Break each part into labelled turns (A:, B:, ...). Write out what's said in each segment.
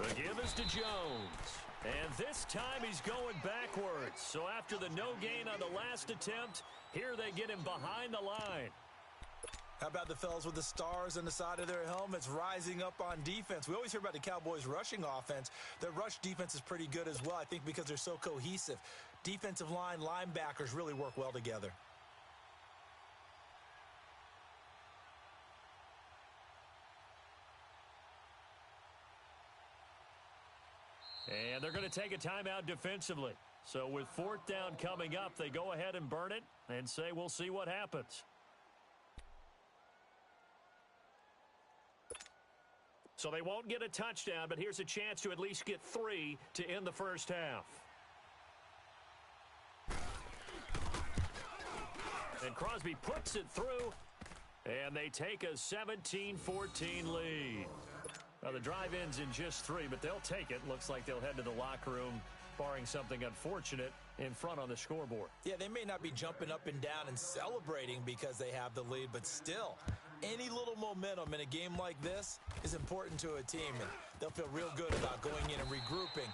A: The give is to Jones. And this time he's going backwards. So after the no gain on the last attempt, here they get him behind the line.
B: How about the fellas with the stars on the side of their helmets rising up on defense? We always hear about the Cowboys' rushing offense. Their rush defense is pretty good as well, I think, because they're so cohesive. Defensive line, linebackers really work well together.
A: And they're going to take a timeout defensively. So with fourth down coming up, they go ahead and burn it and say we'll see what happens. So they won't get a touchdown, but here's a chance to at least get 3 to end the first half. And Crosby puts it through, and they take a 17-14 lead. Now, the drive ends in just 3, but they'll take it. Looks like they'll head to the locker room, barring something unfortunate, in front on the scoreboard.
B: Yeah, they may not be jumping up and down and celebrating because they have the lead, but still, any little momentum in a game like this is important to a team, and they'll feel real good about going in and regrouping,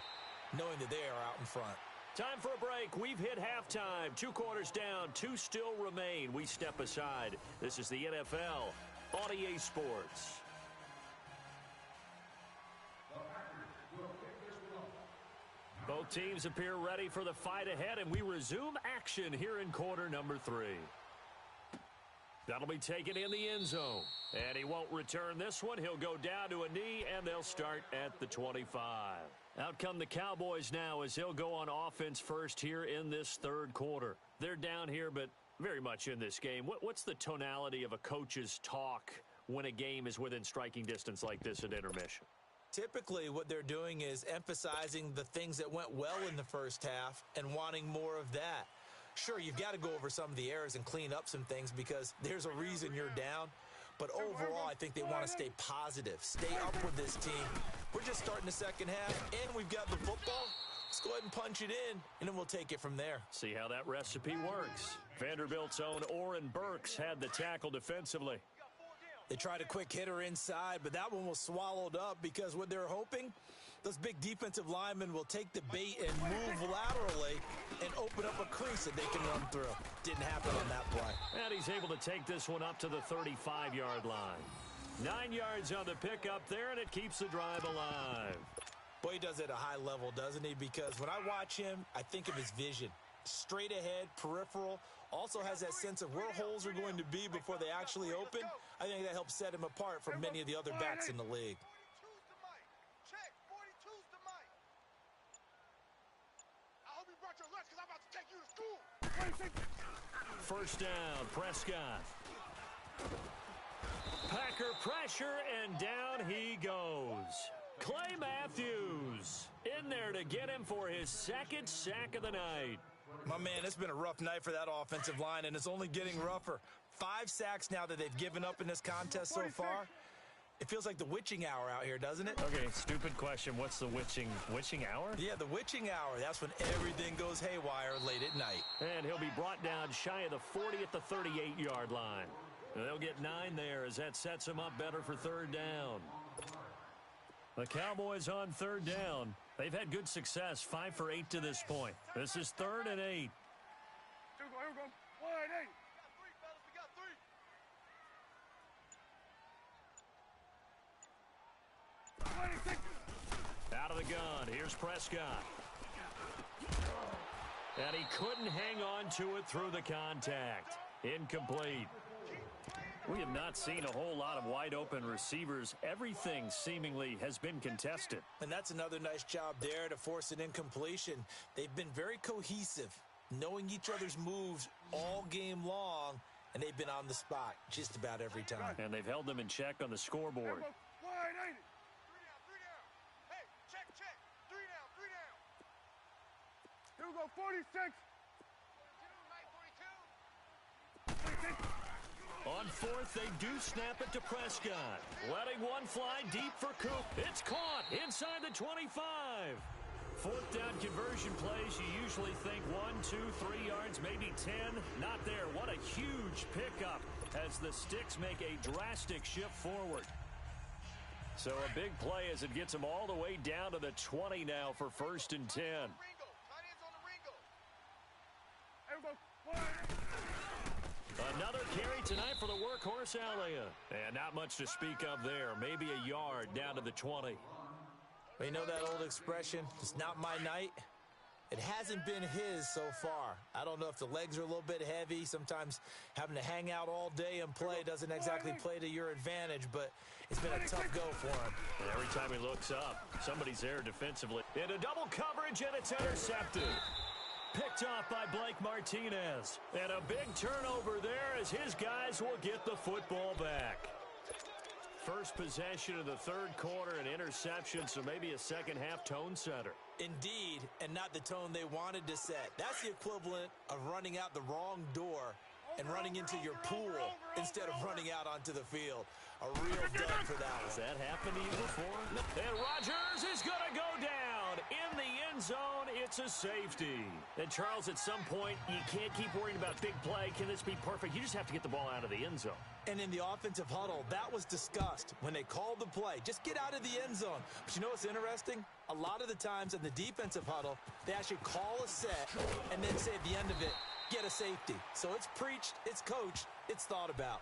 B: knowing that they are out in front.
A: Time for a break. We've hit halftime. 2 quarters down, 2 still remain. We step aside. This is the NFL on EA Sports. Both teams appear ready for the fight ahead, and we resume action here in quarter number 3. That'll be taken in the end zone. And he won't return this one. He'll go down to a knee, and they'll start at the 25. Out come the Cowboys now as he'll go on offense first here in this third quarter. They're down here, but very much in this game. What's the tonality of a coach's talk when a game is within striking distance like this at intermission?
B: Typically, what they're doing is emphasizing the things that went well in the first half and wanting more of that. Sure, you've got to go over some of the errors and clean up some things because there's a reason you're down. But overall, I think they want to stay positive, stay up with this team. We're just starting the second half, and we've got the football. Let's go ahead and punch it in, and then we'll take it from there.
A: See how that recipe works. Vanderbilt's own Oren Burks had the tackle defensively.
B: They tried a quick hitter inside, but that one was swallowed up because what they're hoping, those big defensive linemen will take the bait and move laterally and open up a crease that they can run through. Didn't happen on that play.
A: And he's able to take this one up to the 35-yard line. 9 yards on the pickup there, and it keeps the drive alive.
B: Boy, he does it at a high level, doesn't he? Because when I watch him, I think of his vision. Straight ahead, peripheral, also has that sense of where holes are going to be before they actually open. I think that helps set him apart from many of the other backs in the league.
C: Check, 42's the mic. I hope you brought your lunch because I'm about to take you to school.
A: First down, Prescott. Packer pressure, and down he goes. Clay Matthews in there to get him for his second sack of the night.
B: My man, it's been a rough night for that offensive line, and it's only getting rougher. 5 sacks now that they've given up in this contest so far. It feels like the witching hour out here, doesn't it?
A: Okay, stupid question. What's the witching hour?
B: Yeah, the witching hour. That's when everything goes haywire late at night.
A: And he'll be brought down shy of the 40 at the 38-yard line. And they'll get 9 there as that sets them up better for third down. The Cowboys on third down. They've had good success, 5 for 8 to this point. This is 3rd and 8.
C: Here we go. 1 8. We got 3, fellas. We got 3.
A: Out of the gun. Here's Prescott. And he couldn't hang on to it through the contact. Incomplete. We have not seen a whole lot of wide-open receivers. Everything seemingly has been contested.
B: And that's another nice job there to force an incompletion. They've been very cohesive, knowing each other's moves all game long, and they've been on the spot just about every time.
A: And they've held them in check on the scoreboard.
C: 1 8. 3 down. Hey, check. 3 down. Here we go, 46. 42, Mike, 42.
A: On 4th, they do snap it to Prescott. Letting one fly deep for Coop. It's caught inside the 25. 4th down conversion plays, you usually think 1, 2, 3 yards, maybe 10. Not there. What a huge pickup as the Sticks make a drastic shift forward. So a big play as it gets them all the way down to the 20 now for 1st and 10. Another carry tonight for the workhorse Elliott. And not much to speak of there. Maybe a yard down to the 20.
B: Well, you know that old expression, it's not my night? It hasn't been his so far. I don't know if the legs are a little bit heavy. Sometimes having to hang out all day and play doesn't exactly play to your advantage, but it's been a tough go for him.
A: And every time he looks up, somebody's there defensively. Into double coverage, and it's intercepted. Picked off by Blake Martinez. And a big turnover there as his guys will get the football back. First possession of the third quarter, an interception, so maybe a second-half tone setter.
B: Indeed, and not the tone they wanted to set. That's the equivalent of running out the wrong door and running into your pool instead of running out onto the field. A real dud for that one.
A: Has that happened to you before? And Rodgers is going to go down. In the end zone, it's a safety. And, Charles, at some point, you can't keep worrying about big play. Can this be perfect? You just have to get the ball out of the end zone.
B: And in the offensive huddle, that was discussed when they called the play. Just get out of the end zone. But you know what's interesting? A lot of the times in the defensive huddle, they actually call a set and then say at the end of it, get a safety. So it's preached, it's coached, it's thought about.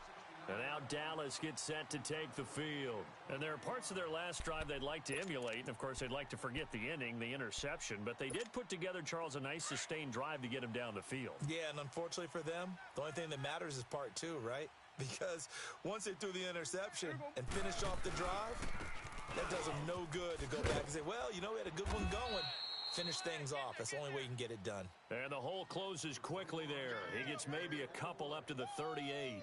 A: And now Dallas gets set to take the field. And there are parts of their last drive they'd like to emulate. And, of course, they'd like to forget the inning, the interception. But they did put together, Charles, a nice sustained drive to get him down the field.
B: Yeah, and unfortunately for them, the only thing that matters is part two, right? Because once they threw the interception and finished off the drive, that does them no good to go back and say, well, you know, we had a good one going. Finish things off. That's the only way you can get it done.
A: And the hole closes quickly there. He gets maybe a couple up to the 38.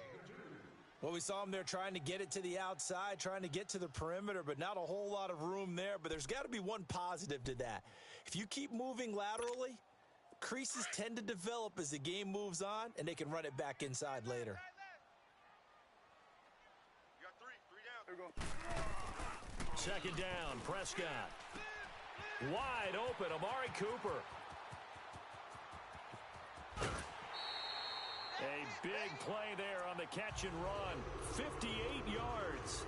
B: Well, we saw him there trying to get it to the outside, trying to get to the perimeter, but not a whole lot of room there. But there's got to be one positive to that. If you keep moving laterally, creases tend to develop as the game moves on, and they can run it back inside later.
C: You got three down.
A: Second down, Prescott. Wide open, Amari Cooper. A big play there on the catch and run. 58 yards.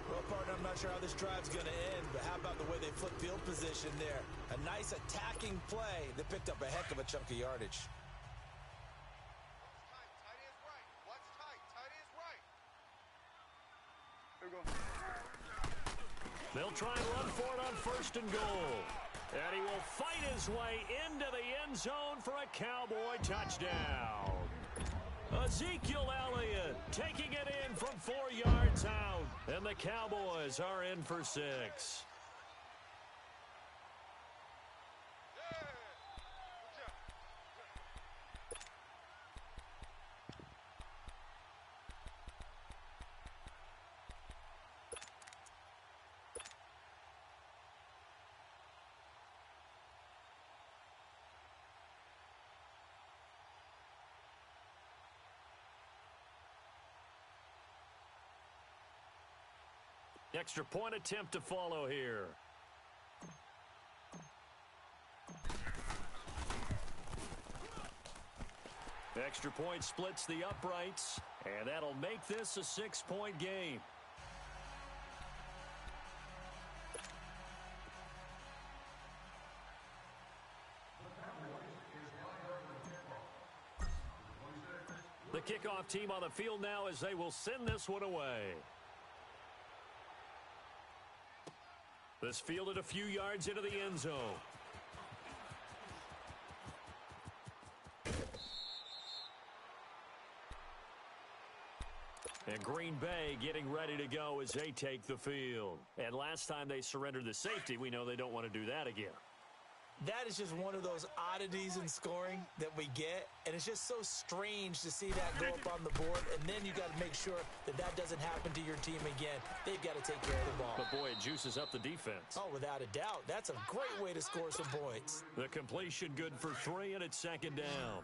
B: Well, partner, I'm not sure how this drive's going to end, but how about the way they flip field position there? A nice attacking play that picked up a heck of a chunk of yardage.
C: Tight ends right. Watch tight ends right. Here we go.
A: They'll try and run for it on 1st and goal. And he will fight his way into the end zone for a Cowboy touchdown. Ezekiel Elliott taking it in from 4 yards out. And the Cowboys are in for 6. Extra point attempt to follow here. Extra point splits the uprights, and that'll make this a 6-point game. The kickoff team on the field now as they will send this one away. This fielded a few yards into the end zone. And Green Bay getting ready to go as they take the field. And last time they surrendered the safety, we know they don't want to do that again.
B: That is just one of those oddities in scoring that we get, and it's just so strange to see that go up on the board, and then you got to make sure that that doesn't happen to your team again. They've got to take care of the ball.
A: But, boy, it juices up the defense.
B: Oh, without a doubt. That's a great way to score some points.
A: The completion good for 3, and it's 2nd down.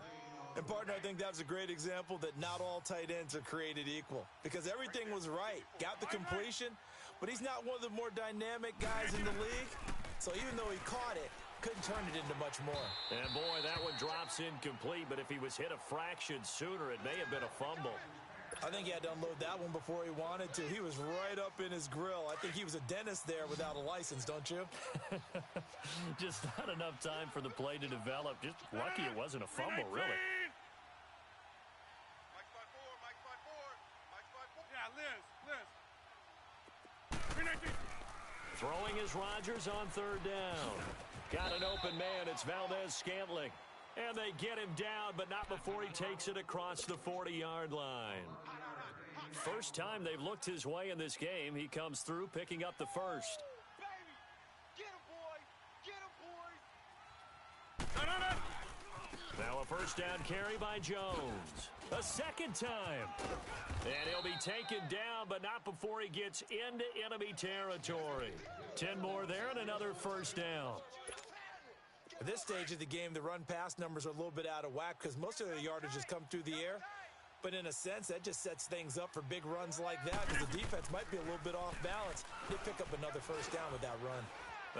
B: And, partner, I think that was a great example that not all tight ends are created equal, because everything was right. Got the completion, but he's not one of the more dynamic guys in the league, so even though he caught it, couldn't turn it into much more.
A: And, boy, that one drops incomplete, but if he was hit a fraction sooner, it may have been a fumble.
B: I think he had to unload that one before he wanted to. He was right up in his grill. I think he was a dentist there without a license, don't you?
A: Just not enough time for the play to develop. Just lucky it wasn't a fumble, really.
C: Mike spot four, Mike spot four, Mike spot four. Yeah, Liz. 319.
A: Throwing is Rodgers on third down. Got an open man. It's Valdez-Scantling. And they get him down, but not before he takes it across the 40-yard line. First time they've looked his way in this game. He comes through, picking up the first.
C: Baby, get him, boys. Get him, boys. No.
A: Now a first down carry by Jones. A second time. And he'll be taken down, but not before he gets into enemy territory. 10 more there and another first down.
B: At this stage of the game, the run-pass numbers are a little bit out of whack because most of their yardage has come through the air. But in a sense, that just sets things up for big runs like that because the defense might be a little bit off balance. They pick up another first down with that run.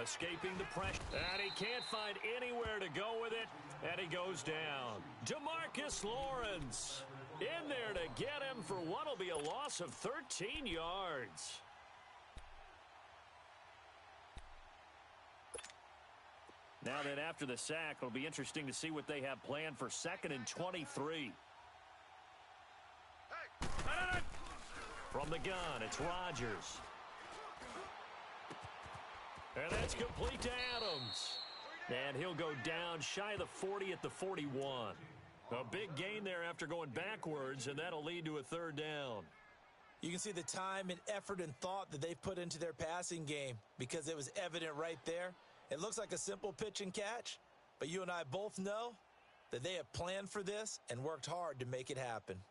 A: Escaping the pressure. And he can't find anywhere to go with it. And he goes down. DeMarcus Lawrence in there to get him for what will be a loss of 13 yards. Now then, after the sack, it'll be interesting to see what they have planned for 2nd and 23. From the gun, it's Rodgers. And that's complete to Adams. And he'll go down shy of the 40 at the 41. A big gain there after going backwards, and that'll lead to a third down.
B: You can see the time and effort and thought that they've put into their passing game because it was evident right there. It looks like a simple pitch and catch, but you and I both know that they have planned for this and worked hard to make it happen.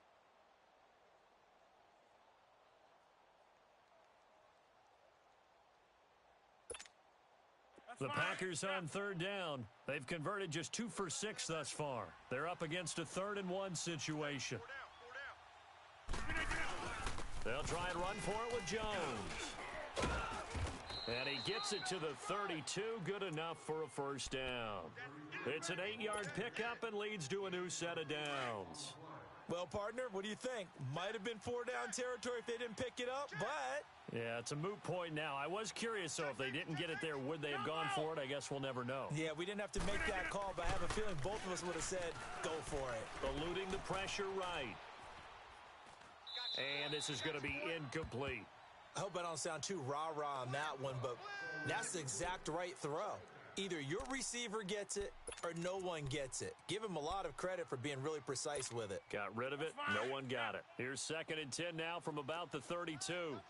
A: The Packers on third down. They've converted just 2 for 6 thus far. They're up against a 3rd and 1 situation. They'll try and run for it with Jones. And he gets it to the 32, good enough for a first down. It's an 8-yard pickup and leads to a new set of downs.
B: Well, partner, what do you think? Might have been 4-down territory if they didn't pick it up, but...
A: Yeah, it's a moot point now. I was curious, so if they didn't get it there, would they have gone for it? I guess we'll never know.
B: Yeah, we didn't have to make that call, but I have a feeling both of us would have said, go for it.
A: Eluding the pressure right. And this is going to be incomplete.
B: I hope I don't sound too rah-rah on that one, but that's the exact right throw. Either your receiver gets it or no one gets it. Give him a lot of credit for being really precise with it.
A: Got rid of it. No one got it. Here's 2nd and 10 now from about the 32.
C: 4 down.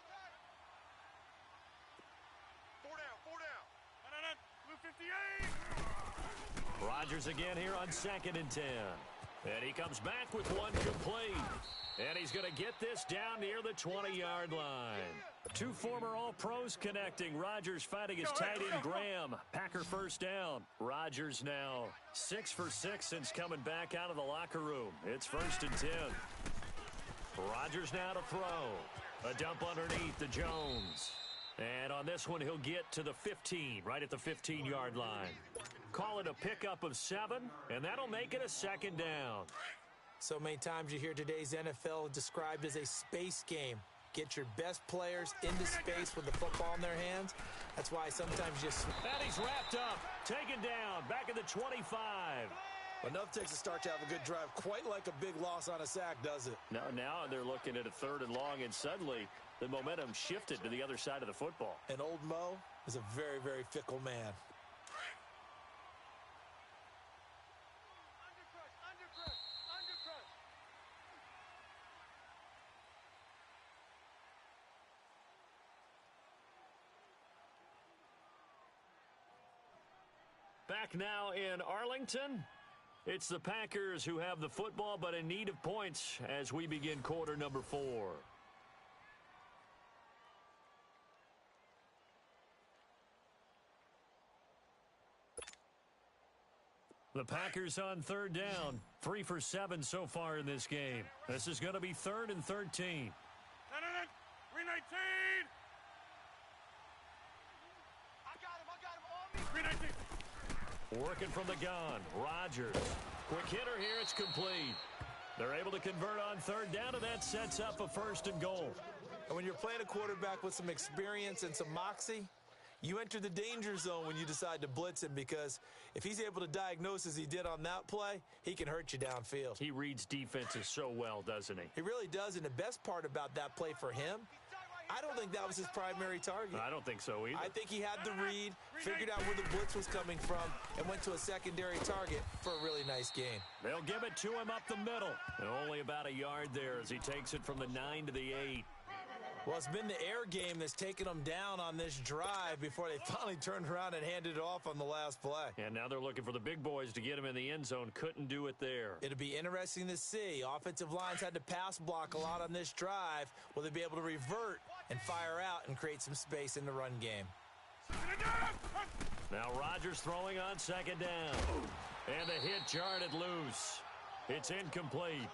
C: Blue 58.
A: Rodgers again here on 2nd and 10. And he comes back with one complete. And he's going to get this down near the 20-yard line. 2 former All-Pros connecting. Rodgers fighting his tight end Graham. Packer first down. Rodgers now 6 for 6 since coming back out of the locker room. It's 1st and 10. Rodgers now to throw. A dump underneath to Jones. And on this one, he'll get to the 15, right at the 15-yard line. Call it a pickup of 7, and that'll make it a 2nd down.
B: So many times you hear today's NFL described as a space game. Get your best players into space with the football in their hands. That's why sometimes you just...
A: And he's wrapped up, taken down, back at the 25.
B: Enough takes a start to have a good drive. Quite like a big loss on a sack, does it?
A: Now they're looking at a 3rd and long, and suddenly the momentum shifted to the other side of the football.
B: And old Mo is a very, very fickle man.
A: Back now in Arlington. It's the Packers who have the football, but in need of points as we begin quarter number 4. The Packers on third down. 3 for 7 so far in this game. This is going to be 3rd and 13.
C: 319. I got him on me. 319.
A: Working from the gun, Rodgers. Quick hitter here, it's complete. They're able to convert on third down, and that sets up a 1st and goal.
B: And when you're playing a quarterback with some experience and some moxie, you enter the danger zone when you decide to blitz him, because if he's able to diagnose as he did on that play, he can hurt you downfield.
A: He reads defenses so well, doesn't he?
B: He really does, and the best part about that play for him, I don't think that was his primary target.
A: I don't think so either.
B: I think he had the read, figured out where the blitz was coming from, and went to a secondary target for a really nice gain.
A: They'll give it to him up the middle. And only about a yard there as he takes it from the 9 to the 8.
B: Well, it's been the air game that's taken them down on this drive before they finally turned around and handed it off on the last play.
A: And now they're looking for the big boys to get him in the end zone. Couldn't do it there.
B: It'll be interesting to see. Offensive lines had to pass block a lot on this drive. Will they be able to revert and fire out and create some space in the run game?
A: Now Rodgers throwing on 2nd down. And the hit jarred it loose. It's incomplete.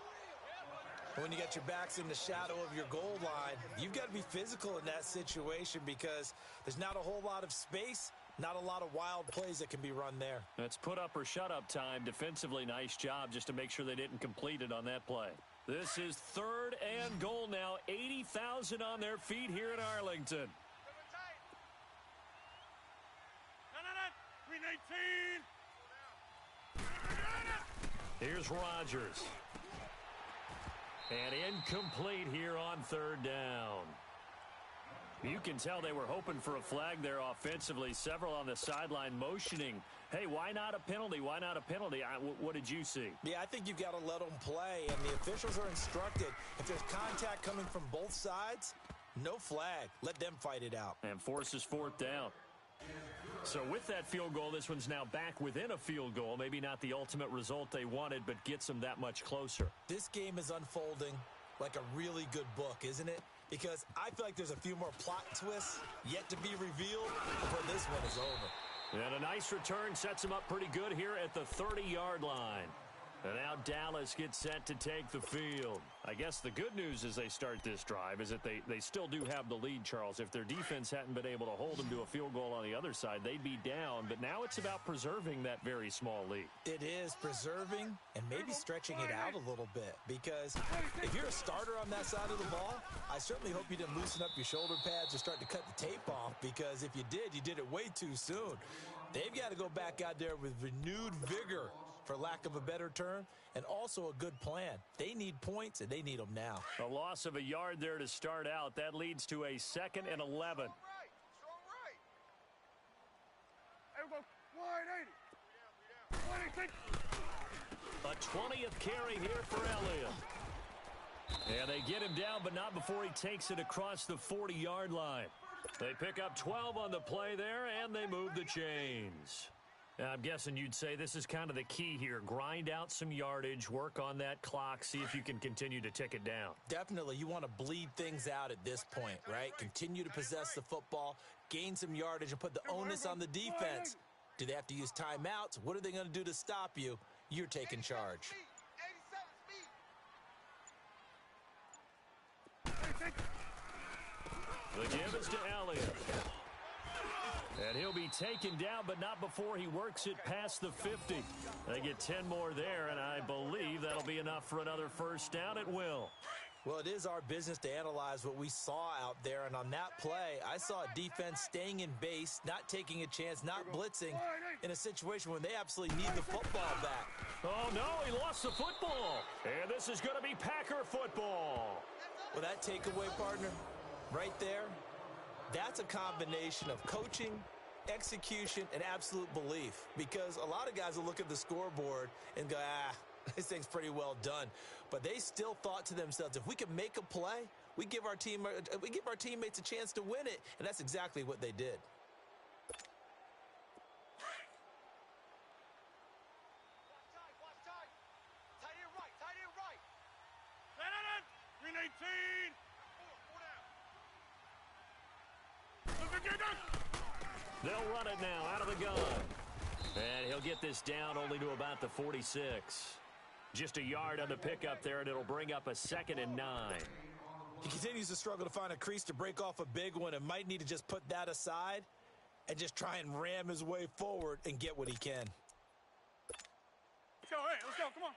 B: When you got your backs in the shadow of your goal line, you've got to be physical in that situation, because there's not a whole lot of space, not a lot of wild plays that can be run there.
A: That's put up or shut up time. Defensively, nice job just to make sure they didn't complete it on that play. This is 3rd and goal now. 80,000 on their feet here in Arlington.
C: 319.
A: Here's Rodgers. And incomplete here on 3rd down. You can tell they were hoping for a flag there offensively. Several on the sideline motioning, hey, why not a penalty? Why not a penalty? What did you see?
B: Yeah, I think you've got to let them play, and the officials are instructed. If there's contact coming from both sides, no flag. Let them fight it out.
A: And forces 4th down. So with that field goal, this one's now back within a field goal. Maybe not the ultimate result they wanted, but gets them that much closer.
B: This game is unfolding like a really good book, isn't it? Because I feel like there's a few more plot twists yet to be revealed before this one is over.
A: And a nice return sets them up pretty good here at the 30-yard line. And now Dallas gets set to take the field. I guess the good news as they start this drive is that they still do have the lead, Charles. If their defense hadn't been able to hold them to a field goal on the other side, they'd be down. But now it's about preserving that very small lead.
B: It is preserving and maybe stretching it out a little bit. Because if you're a starter on that side of the ball, I certainly hope you didn't loosen up your shoulder pads or start to cut the tape off. Because if you did it way too soon. They've got to go back out there with renewed vigor, for lack of a better term, and also a good plan. They need points, and they need them now.
A: A loss of a yard there to start out. That leads to a 2nd and 11.
C: Strong right. Hey, we'll go 180. 180.
A: A 20th carry here for Elliott. And they get him down, but not before he takes it across the 40-yard line. They pick up 12 on the play there, and they move the chains. I'm guessing you'd say this is kind of the key here. Grind out some yardage, work on that clock, see if you can continue to tick it down.
B: Definitely. You want to bleed things out at this point, right? Continue to possess the football, gain some yardage, and put the onus on the defense. Do they have to use timeouts? What are they going to do to stop you? You're taking charge.
C: 87 speed.
A: The give is to Elliott. And he'll be taken down, but not before he works it past the 50. They get 10 more there, and I believe that'll be enough for another 1st down at will.
B: Well, it is our business to analyze what we saw out there, and on that play, I saw a defense staying in base, not taking a chance, not blitzing, in a situation when they absolutely need the football back.
A: Oh, no, he lost the football. And this is going to be Packer football.
B: Well, that takeaway, partner, right there, that's a combination of coaching, execution, and absolute belief. Because a lot of guys will look at the scoreboard and go, this thing's pretty well done. But they still thought to themselves, if we can make a play, we give our teammates a chance to win it. And that's exactly what they did.
C: Watch time. Tight end right. 319.
A: They'll run it now out of the gun. And he'll get this down only to about the 46. Just a yard on the pickup there, and it'll bring up a 2nd and 9.
B: He continues to struggle to find a crease to break off a big one and might need to just put that aside and just try and ram his way forward and get what he can.
C: Let's go, come on.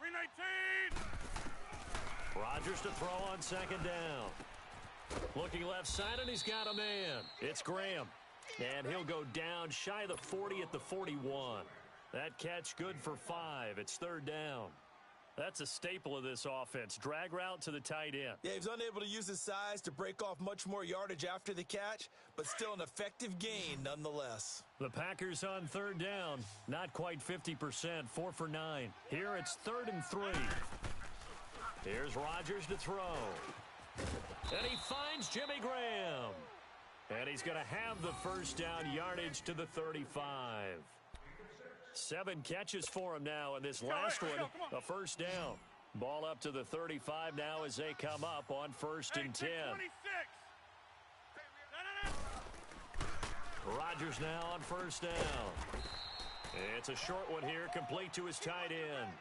C: 319.
A: Rodgers to throw on second down. Looking left side, and he's got a man. It's Graham. And he'll go down shy of the 40 at the 41. That catch good for 5. It's third down. That's a staple of this offense. Drag route to the tight end.
B: Yeah, he was unable to use his size to break off much more yardage after the catch, but still an effective gain nonetheless.
A: The Packers on third down. Not quite 50%, 4 for 9. Here it's 3rd and 3. Here's Rodgers to throw. And he finds Jimmy Graham. And he's going to have the first down yardage to the 35. 7 catches for him now, and this last one, a first down. Ball up to the 35 now as they come up on 1st and 10. Rodgers now on first down. It's a short one here, complete to his tight end.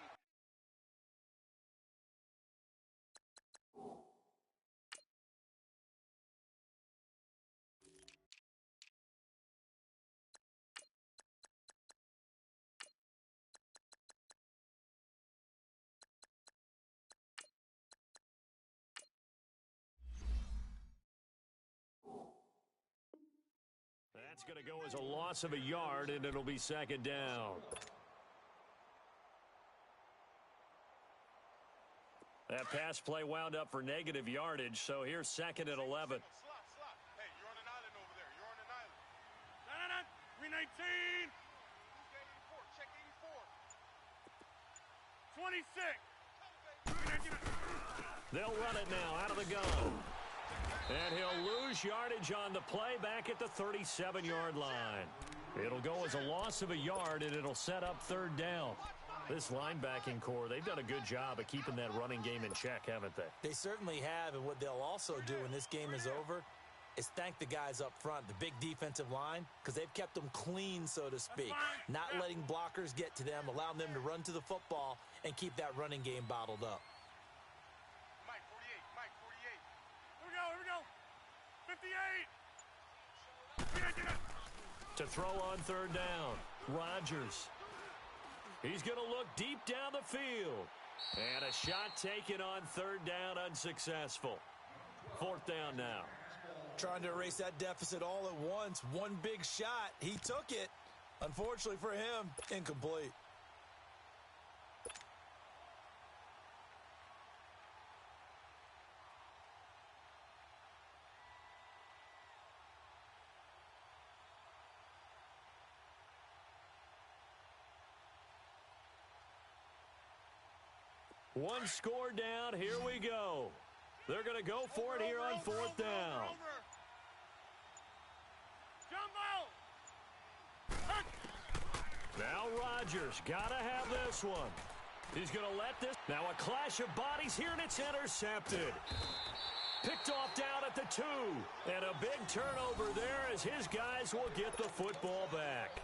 A: That's going to go as a loss of a yard, and it'll be second down. That pass play wound up for negative yardage, so here's 2nd and 11.
C: Slot. Hey, you're on an island over there. You're on an island. 319. Check 84. 26.
A: They'll run it now out of the gun. And he'll lose yardage on the play back at the 37-yard line. It'll go as a loss of a yard, and it'll set up 3rd down. This linebacking core, they've done a good job of keeping that running game in check, haven't they?
B: They certainly have, and what they'll also do when this game is over is thank the guys up front, the big defensive line, because they've kept them clean, so to speak, not letting blockers get to them, allowing them to run to the football and keep that running game bottled up.
C: Mike 48. Here we go. 58.
A: To throw on 3rd down, Rodgers. He's going to look deep down the field. And a shot taken on 3rd down, unsuccessful. 4th down now.
B: Trying to erase that deficit all at once. One big shot. He took it. Unfortunately for him, incomplete.
A: One score down. Here we go. They're going to go for it here on 4th down. Now Rodgers got to have this one. He's going to let this. Now a clash of bodies here, and it's intercepted. Picked off down at the 2. And a big turnover there as his guys will get the football back.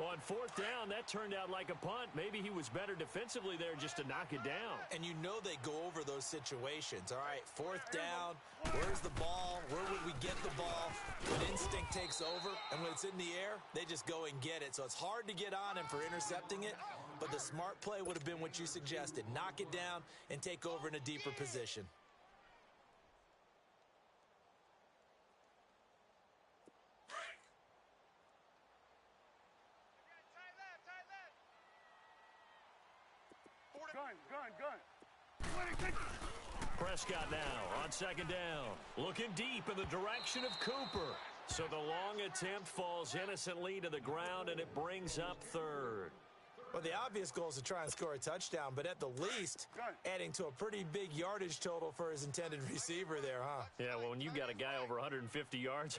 A: On 4th down, that turned out like a punt. Maybe he was better defensively there just to knock it down.
B: And you know they go over those situations. All right, 4th down, where's the ball? Where would we get the ball? When instinct takes over, and when it's in the air, they just go and get it. So it's hard to get on him for intercepting it, but the smart play would have been what you suggested. Knock it down and take over in a deeper position.
C: Gun.
A: Prescott now on 2nd down. Looking deep in the direction of Cooper. So the long attempt falls innocently to the ground, and it brings up 3rd.
B: Well, the obvious goal is to try and score a touchdown, but at the least, adding to a pretty big yardage total for his intended receiver there, huh?
A: Yeah, well, when you've got a guy over 150 yards,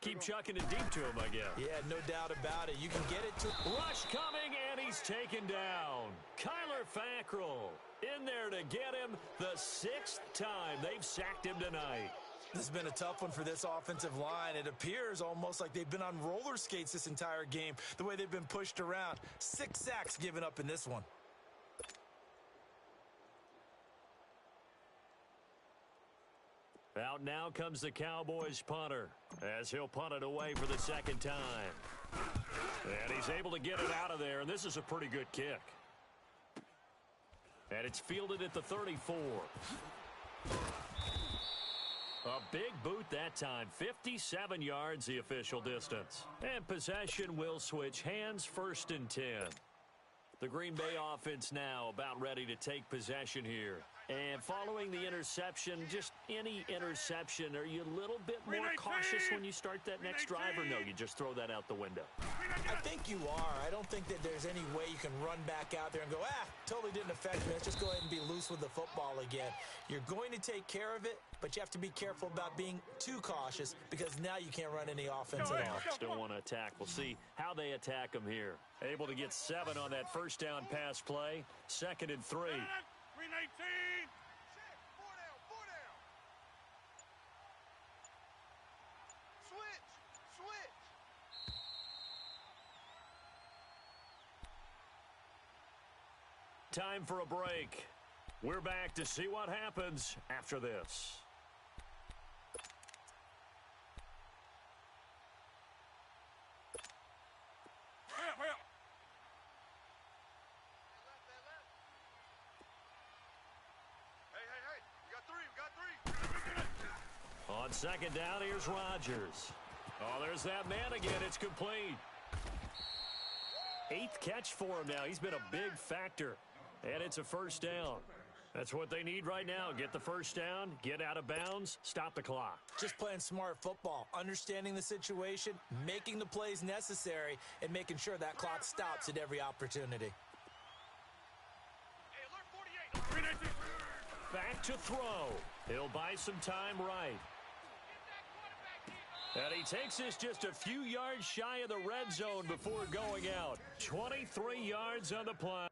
A: keep chucking it deep to him, I guess.
B: Yeah, no doubt about it. You can get it to...
A: Rush coming, and he's taken down. Kyler Fackrell in there to get him the 6th time they've sacked him tonight.
B: This has been a tough one for this offensive line. It appears almost like they've been on roller skates this entire game, the way they've been pushed around. 6 sacks given up in this one.
A: Out now comes the Cowboys punter as he'll punt it away for the 2nd time. And he's able to get it out of there, and this is a pretty good kick. And it's fielded at the 34. A big boot that time. 57 yards the official distance. And possession will switch hands, 1st and 10. The Green Bay offense now about ready to take possession here. And following the interception, just any interception, are you a little bit more cautious when you start that next drive, or no, you just throw that out the window?
B: I think you are. I don't think that there's any way you can run back out there and go, totally didn't affect me. Let's just go ahead and be loose with the football again. You're going to take care of it, but you have to be careful about being too cautious because now you can't run any offense at all.
A: Still want to attack. We'll see how they attack them here. Able to get 7 on that first down pass play. 2nd and 3.
C: 319. Switch.
A: Time for a break. We're back to see what happens after this.
C: Hey. We got 3.
A: On 2nd down, here's Rodgers. Oh, there's that man again. It's complete. 8th catch for him now. He's been a big factor. And it's a 1st down. That's what they need right now. Get the 1st down, get out of bounds, stop the clock.
B: Just playing smart football, understanding the situation, making the plays necessary, and making sure that clock stops at every opportunity.
C: Hey, alert 48. 319.
A: Back to throw. He'll buy some time right. And he takes this just a few yards shy of the red zone before going out. 23 yards on the play.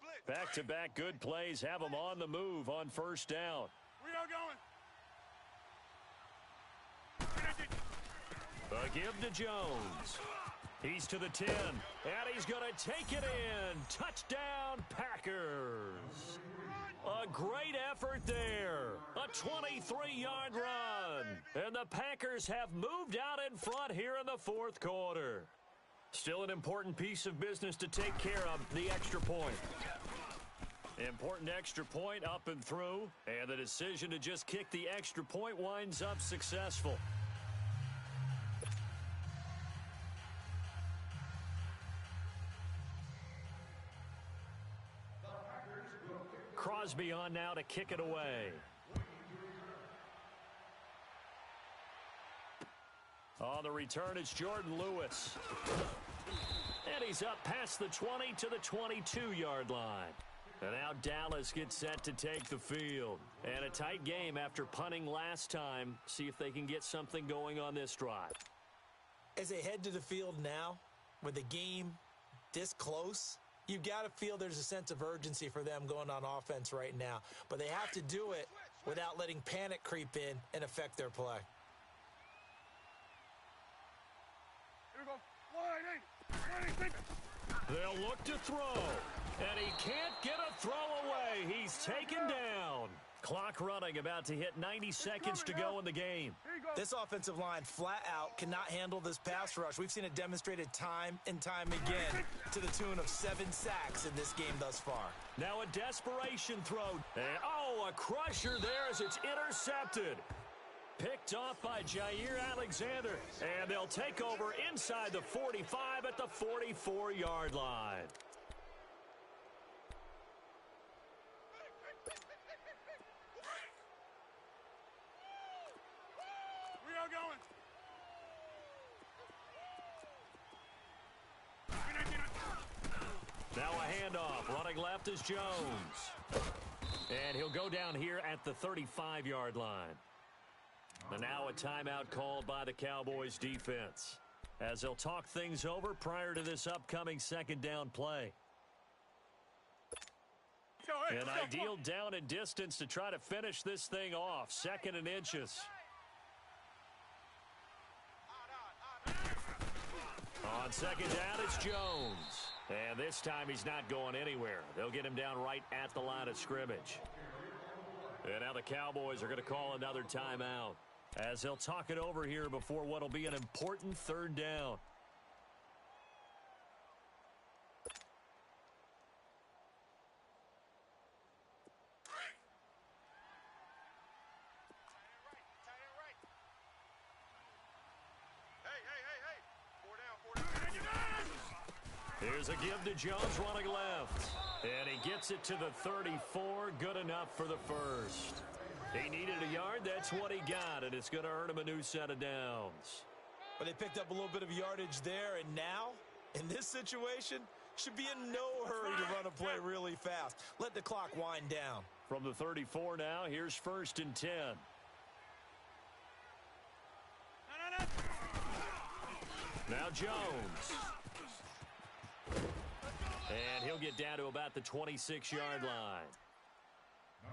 C: Blitz.
A: Back-to-back good plays have them on the move on 1st down.
C: We are going.
A: A give to Jones. He's to the 10, and he's going to take it in. Touchdown, Packers. A great effort there. A 23-yard run. And the Packers have moved out in front here in the 4th quarter. Still an important piece of business to take care of, the extra point. Important extra point up and through, and the decision to just kick the extra point winds up successful. Crosby on now to kick it away. On the return, it's Jordan Lewis. And he's up past the 20 to the 22-yard line. And now Dallas gets set to take the field. And a tight game after punting last time. See if they can get something going on this drive.
B: As they head to the field now, with the game this close, you've got to feel there's a sense of urgency for them going on offense right now. But they have to do it without letting panic creep in and affect their play.
C: Here we go. 180.
A: They'll look to throw. And he can't get a throw away. He's taken down. Clock running, about to hit 90 seconds to go in the game.
B: This offensive line flat out cannot handle this pass rush. We've seen it demonstrated time and time again to the tune of 7 sacks in this game thus far.
A: Now a desperation throw. And, a crusher there as it's intercepted. Picked off by Jair Alexander. And they'll take over inside the 45 at the 44-yard line.
C: We are going.
A: Now a handoff. Running left is Jones. And he'll go down here at the 35-yard line. And now a timeout called by the Cowboys defense as they'll talk things over prior to this upcoming 2nd down play. An ideal down and distance to try to finish this thing off. 2nd and inches. On second down, it's Jones. And this time he's not going anywhere. They'll get him down right at the line of scrimmage. And now the Cowboys are going to call another timeout as they'll talk it over here before what will be an important third down. Here's a give to Jones running left. And he gets it to the 34. Good enough for the first. He needed a yard. That's what he got, and it's going to earn him a new set of downs.
B: But they picked up a little bit of yardage there, and now, in this situation, should be in no hurry to run a play really fast. Let the clock wind down.
A: From the 34 now, here's 1st and 10. Now Jones. And he'll get down to about the 26-yard line.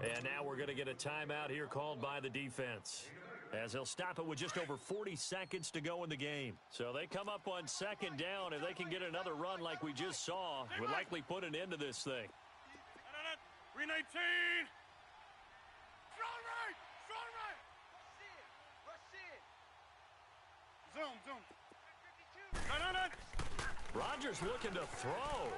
A: And now we're going to get a timeout here called by the defense, as they'll stop it with just over 40 seconds to go in the game. So they come up on second down. If they can get another run like we just saw, would likely put an end to this thing.
C: 319. Strong right. Strong right. Rush in. Zoom. No.
A: Rodgers looking to throw.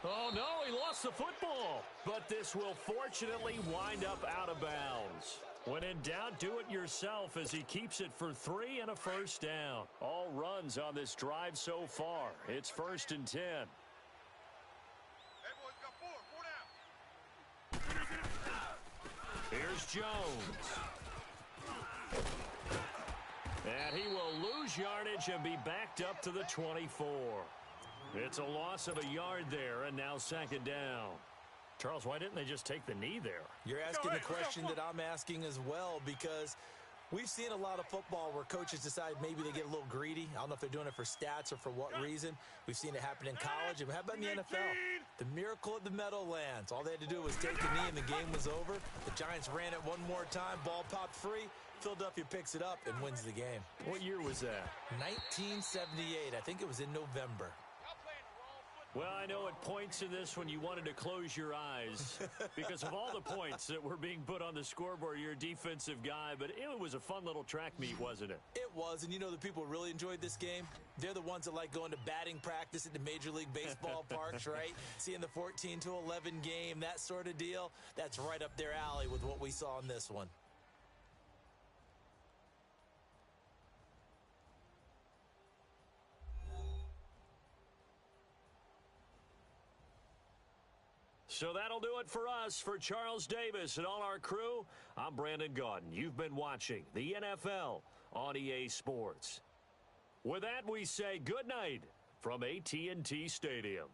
A: Oh, no, he lost the football. But this will fortunately wind up out of bounds. When in doubt, do it yourself as he keeps it for 3 and a first down. All runs on this drive so far. It's 1st and 10.
C: Hey, boys, got 4 down.
A: Here's Jones. And he will lose yardage and be backed up to the 24. It's a loss of a yard there, and now 2nd down. Charles, why didn't they just take the knee there?
B: You're asking the question that I'm asking as well, because we've seen a lot of football where coaches decide maybe they get a little greedy. I don't know if they're doing it for stats or for what reason. We've seen it happen in college. And how about in the NFL? The miracle of the Meadowlands. All they had to do was take a knee and the game was over. The Giants ran it one more time. Ball popped free. Philadelphia picks it up and wins the game.
A: What year was that?
B: 1978. I think it was in November.
A: Well, I know at points in this when you wanted to close your eyes because of all the points that were being put on the scoreboard. You're a defensive guy, but it was a fun little track meet, wasn't it?
B: It was, and you know the people who really enjoyed this game? They're the ones that like going to batting practice at the Major League Baseball parks, right? Seeing the 14-11 game, that sort of deal. That's right up their alley with what we saw in this one.
A: So that'll do it for us. For Charles Davis and all our crew, I'm Brandon Gaudin. You've been watching the NFL on EA Sports. With that, we say good night from AT&T Stadium.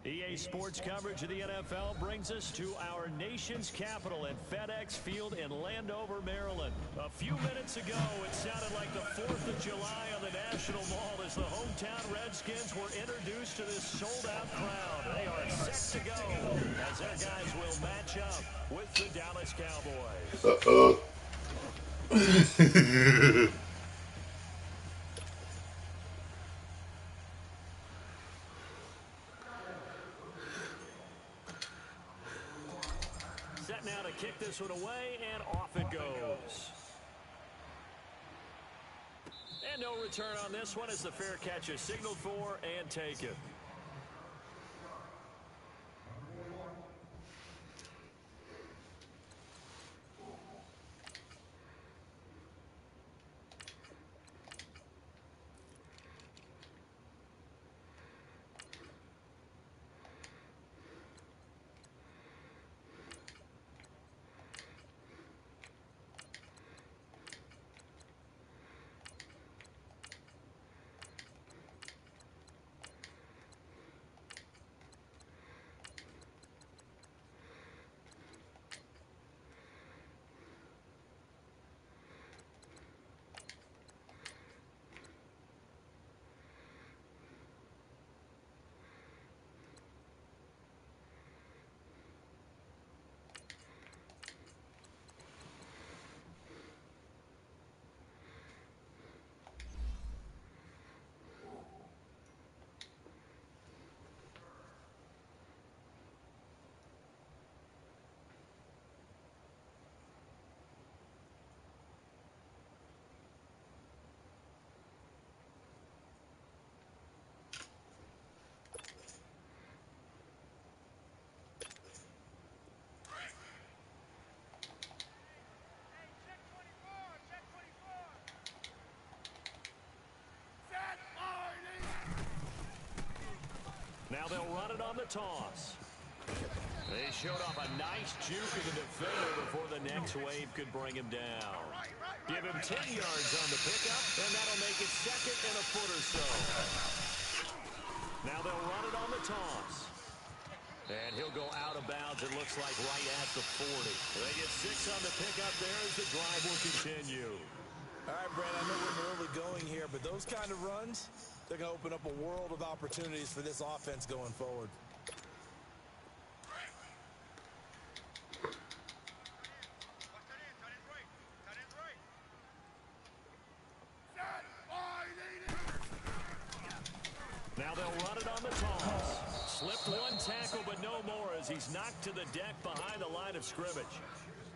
A: EA Sports coverage of the NFL brings us to our nation's capital at FedEx Field in Landover, Maryland. A few minutes ago, it sounded like the 4th of July on the National Mall as the hometown Redskins were introduced to this sold-out crowd. They are set to go as their guys will match up with the Dallas Cowboys. Set now to kick this one away, and off it goes. And no return on this one as the fair catch is signaled for and taken. Now they'll run it on the toss. They showed off a nice juke of the defender before the next wave could bring him down. Give him 10 yards on the pickup, and that'll make it second and a foot or so. Now they'll run it on the toss. And he'll go out of bounds, it looks like, right at the 40. They get 6 on the pickup there as the drive will continue.
B: All right, Brent, I know we're in the early going here, but those kind of runs, they're going to open up a world of opportunities for this offense going forward.
A: Now they'll run it on the toss. Slipped one tackle, but no more as he's knocked to the deck behind the line of scrimmage.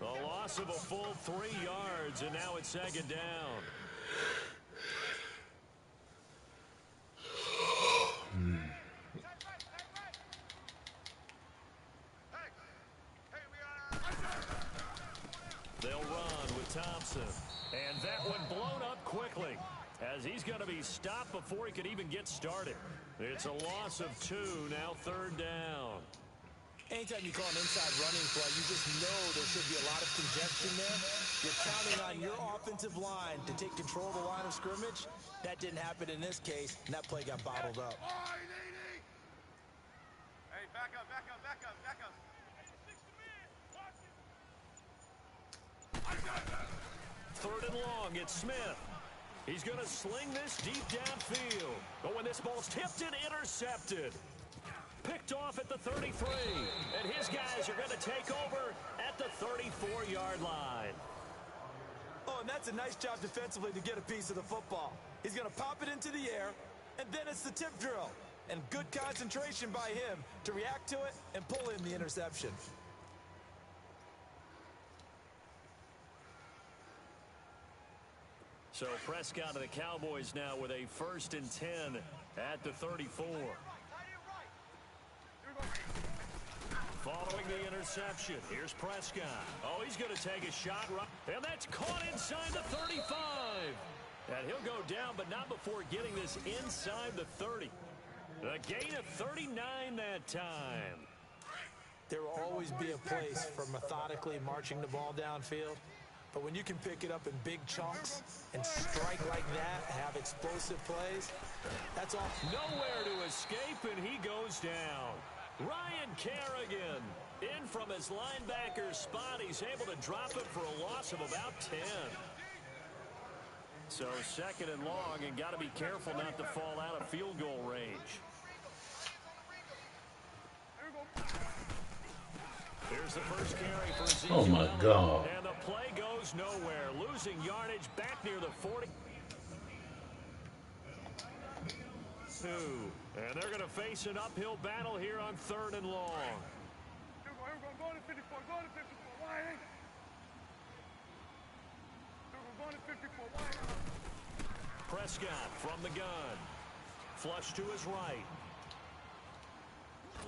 A: A loss of a full 3 yards, and now it's second down. They'll run with Thompson. And that one blown up quickly as he's going to be stopped before he could even get started. It's a loss of 2, now third down.
B: Anytime you call an inside running play, you just know there should be a lot of congestion there. You're counting on your offensive line to take control of the line of scrimmage. That didn't happen in this case, and that play got bottled up.
C: Hey, back up, back up, back up, back up.
A: Third and long, it's Smith. He's going to sling this deep downfield. But when this ball's tipped and intercepted. Picked off at the 33. And his guys are going to take over at the 34-yard line.
B: Oh, and that's a nice job defensively to get a piece of the football. He's going to pop it into the air, and then it's the tip drill. And good concentration by him to react to it and pull in the interception.
A: So Prescott of the Cowboys now with a 1st and 10 at the 34. Following the interception, here's Prescott. Oh, he's going to take a shot, right, and that's caught inside the 35. And he'll go down, but not before getting this inside the 30. A gain of 39 that time.
B: There will always be a place for methodically marching the ball downfield. But when you can pick it up in big chunks and strike like that, have explosive plays, that's all.
A: Nowhere to escape, and he goes down. Ryan Kerrigan in from his linebacker spot. He's able to drop it for a loss of about 10. So second and long, and got to be careful not to fall out of field goal range. Here's the first carry for Ezekiel.
D: Oh, my God.
A: And the play goes nowhere. Losing yardage back near the 40. And they're going to face an uphill battle here on third and long.
C: Here we go. Go to 54. Go to 54. Wide. Go to 54. Wide.
A: Prescott from the gun. Flush to his right.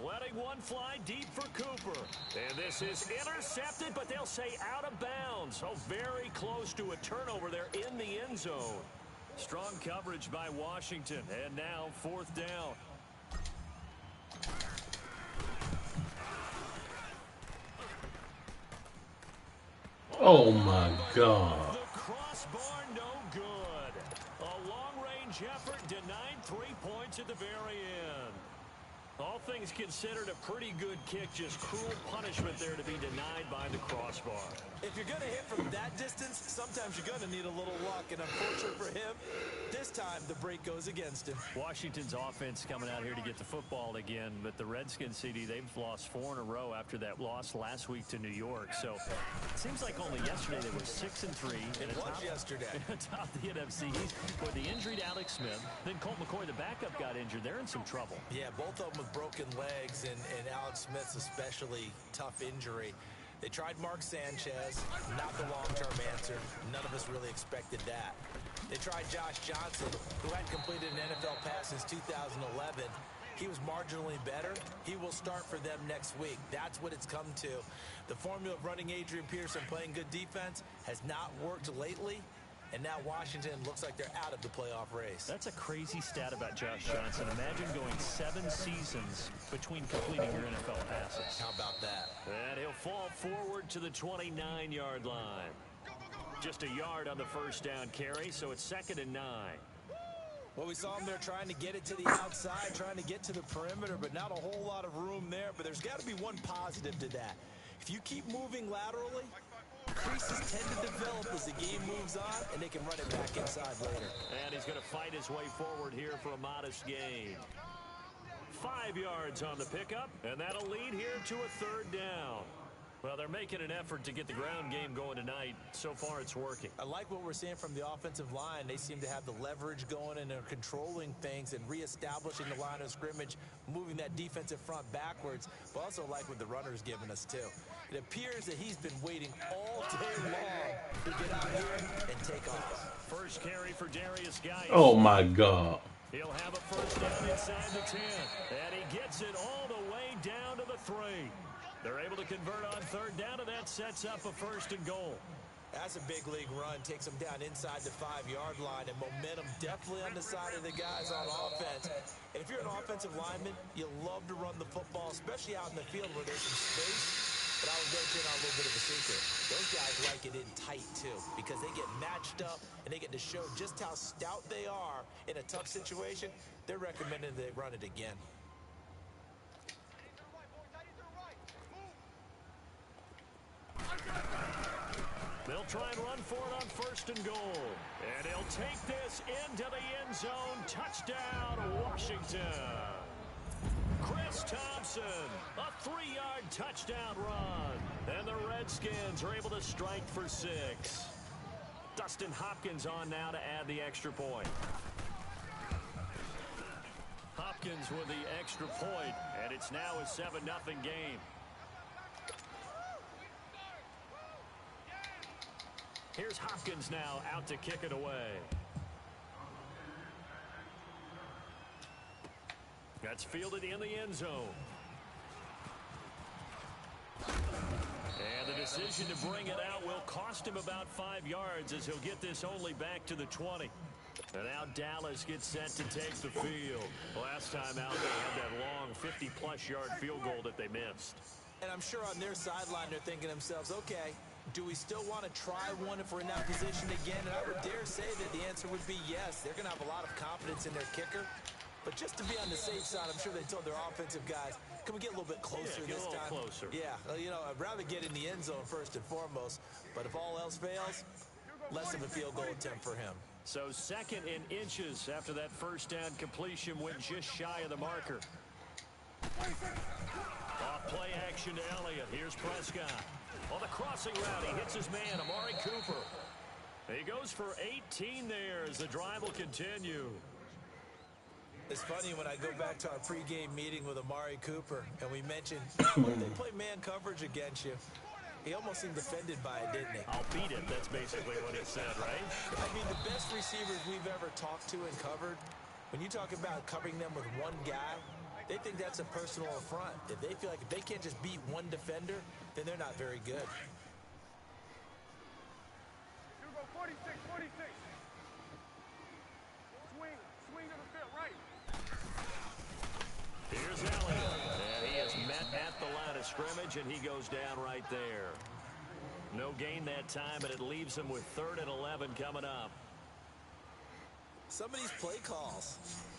A: Letting one fly deep for Cooper. And this is intercepted, but they'll say out of bounds. Oh, very close to a turnover there in the end zone. Strong coverage by Washington. And now fourth down.
D: Oh, my God.
A: The crossbar, no good. A long-range effort denied 3 points at the very end. All things considered, a pretty good kick. Just cruel punishment there to be denied by the crossbar.
B: If you're going to hit from that distance, sometimes you're going to need a little luck. And unfortunately for him, this time the break goes against him.
A: Washington's offense coming out here to get the football again. But the Redskins, CD, they've lost 4 in a row after that loss last week to New York. So it seems like only yesterday they were 6-3.
B: It was yesterday.
A: Atop the NFC East, where the injured Alex Smith, then Colt McCoy, the backup, got injured. They're in some trouble.
B: Yeah, both of them with broken legs, and Alex Smith's especially tough injury. They tried Mark Sanchez, not the long-term answer. None of us really expected that. They tried Josh Johnson, who hadn't completed an NFL pass since 2011. He was marginally better. He will start for them next week. That's what it's come to. The formula of running Adrian Peterson, playing good defense, has not worked lately. And now Washington looks like they're out of the playoff race.
A: That's a crazy stat about Josh Johnson. Imagine going 7 seasons between completing your NFL passes.
B: How about that?
A: And he'll fall forward to the 29-yard line. Just a yard on the first down carry, so it's 2nd and 9.
B: Well, we saw him there trying to get it to the outside, trying to get to the perimeter, but not a whole lot of room there. But there's got to be one positive to that. If you keep moving laterally, creases tend to develop as the game moves on, and they can run it back inside later.
A: And he's going to fight his way forward here for a modest gain. 5 yards on the pickup, and that'll lead here to a third down. Well, they're making an effort to get the ground game going tonight. So far, it's working.
B: I like what we're seeing from the offensive line. They seem to have the leverage going, and they're controlling things and reestablishing the line of scrimmage, moving that defensive front backwards, but also like what the runner's giving us, too. It appears that he's been waiting all day long to get out here and take off.
A: First carry for Darius Guice.
D: Oh, my God.
A: He'll have a first down inside the 10, and he gets it all the way down to the 3. They're able to convert on third down, and that sets up a 1st and goal.
B: That's a big league run. Takes them down inside the 5-yard line, and momentum definitely on the side of the guys on offense. And if you're an offensive lineman, you love to run the football, especially out in the field where there's some space. But I would let you in on a little bit of a secret. Those guys like it in tight, too, because they get matched up, and they get to show just how stout they are in a tough situation. They're recommending they run it again.
A: They'll try and run for it on 1st and goal. And he'll take this into the end zone. Touchdown, Washington. Chris Thompson, a 3-yard touchdown run. And the Redskins are able to strike for 6. Dustin Hopkins on now to add the extra point. Hopkins with the extra point, and it's now a 7-0 game. Here's Hopkins now out to kick it away. That's fielded in the end zone. And the decision to bring it out will cost him about 5 yards as he'll get this only back to the 20. And now Dallas gets set to take the field. Last time out, they had that long 50-plus yard field goal that they missed.
B: And I'm sure on their sideline they're thinking to themselves, okay, do we still want to try one if we're in that position again? And I would dare say that the answer would be yes. They're going to have a lot of confidence in their kicker. But just to be on the safe side, I'm sure they told their offensive guys, can we get a little bit closer
A: get
B: this
A: a little
B: time?
A: closer.
B: Yeah, I'd rather get in the end zone first and foremost, but if all else fails, less of a field goal attempt for him.
A: So 2nd and inches after that first down completion went just shy of the marker. Off play action to Elliott. Here's Prescott. On the crossing route, he hits his man, Amari Cooper. He goes for 18 there as the drive will continue.
B: It's funny when I go back to our pregame meeting with Amari Cooper, and we mentioned, what if they play man coverage against you? He almost seemed offended by it, didn't he?
A: I'll beat it. That's basically what he said, right?
B: I mean, the best receivers we've ever talked to and covered, when you talk about covering them with one guy, they think that's a personal affront. If they feel like if they can't just beat one defender, then they're not very good.
C: You go 46, 46. Swing to the field, right.
A: Here's Elliott. And he is met at the line of scrimmage, and he goes down right there. No gain that time, and it leaves him with 3rd and 11 coming up.
B: Some of these play calls,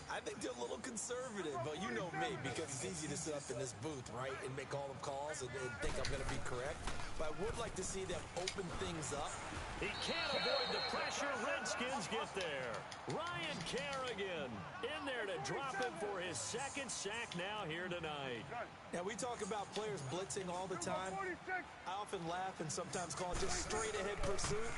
B: I think they're a little conservative, but you know me, because it's easy to sit up in this booth, right, and make all the calls and think I'm going to be correct. But I would like to see them open things up.
A: He can't avoid the pressure. Redskins get there. Ryan Kerrigan in there to drop him for his 2nd sack now here tonight.
B: Now, we talk about players blitzing all the time. I often laugh and sometimes call it just straight-ahead pursuit.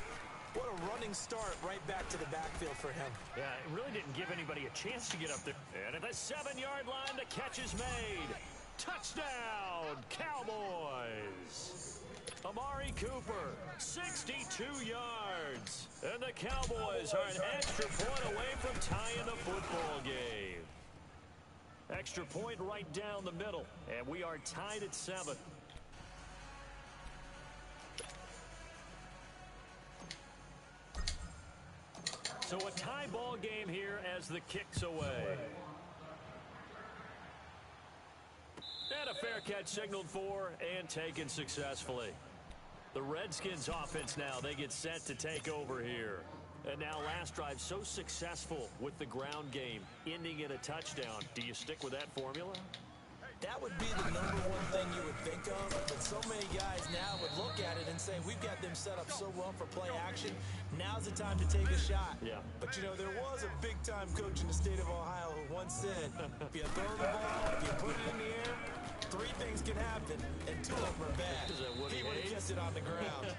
B: What a running start right back to the backfield for him.
A: Yeah, it really didn't give anybody a chance to get up there. And at the 7-yard line, the catch is made. Touchdown, Cowboys. Amari Cooper, 62 yards. And the Cowboys are an extra point away from tying the football game. Extra point right down the middle. And we are tied at 7. So a tie ball game here as the kick's away. And a fair catch signaled for and taken successfully. The Redskins offense now, they get set to take over here. And now last drive so successful with the ground game, ending in a touchdown. Do you stick with that formula?
B: That would be the number one thing you would think of, but so many guys now would look at it and say, we've got them set up so well for play action. Now's the time to take a shot.
A: Yeah.
B: But, there was a big-time coach in the state of Ohio who once said, if you throw the ball, if you put it in the air, 3 things can happen, and 2 of them are bad. He would have kept it on the ground.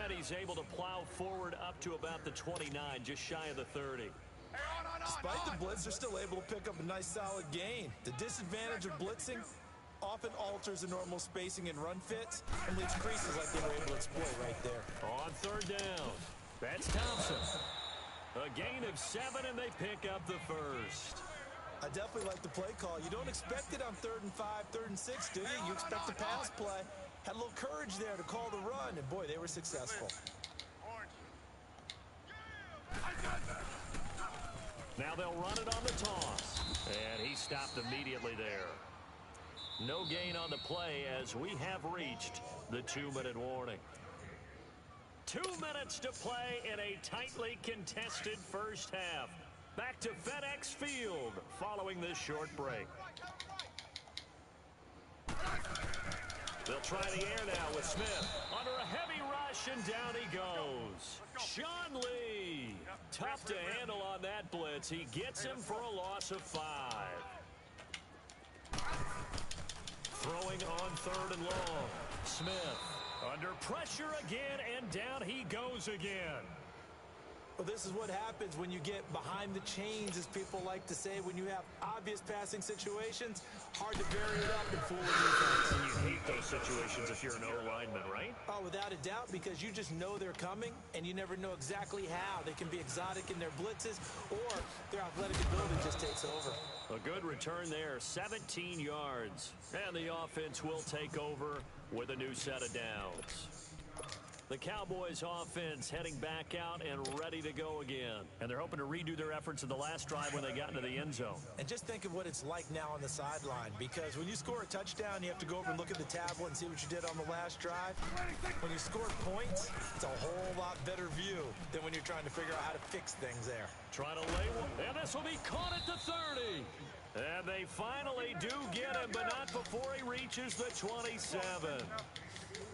A: And he's able to plow forward up to about the 29, just shy of the 30.
B: Despite the blitz, they're still able to pick up a nice solid gain. The disadvantage of blitzing often alters the normal spacing and run fits and leaves creases like they were able to exploit right there.
A: On 3rd down, that's Thompson. A gain of 7, and they pick up the first.
B: I definitely like the play call. You don't expect it on 3rd and 5, 3rd and 6, do you? You expect the pass play. Had a little courage there to call the run, and boy, they were successful.
A: Now they'll run it on the toss. And he stopped immediately there. No gain on the play as we have reached the 2-minute warning. 2 minutes to play in a tightly contested first half. Back to FedEx Field following this short break. They'll try the air now with Smith. Under a heavy rush, and down he goes. Sean Lee. Tough to handle on that blitz. He gets him for a loss of 5. Throwing on 3rd and long. Smith under pressure again, and down he goes again.
B: Well, this is what happens when you get behind the chains, as people like to say, when you have obvious passing situations. Hard to vary it up and fool the defense.
A: And you hate those situations if you're an O-lineman, right?
B: Oh, without a doubt, because you just know they're coming, and you never know exactly how. They can be exotic in their blitzes, or their athletic ability just takes over.
A: A good return there, 17 yards. And the offense will take over with a new set of downs. The Cowboys offense heading back out and ready to go again. And they're hoping to redo their efforts in the last drive when they got into the end zone.
B: And just think of what it's like now on the sideline, because when you score a touchdown, you have to go over and look at the tablet and see what you did on the last drive. When you score points, it's a whole lot better view than when you're trying to figure out how to fix things there.
A: Trying to lay one, and this will be caught at the 30. And they finally do get him, but not before he reaches the 27.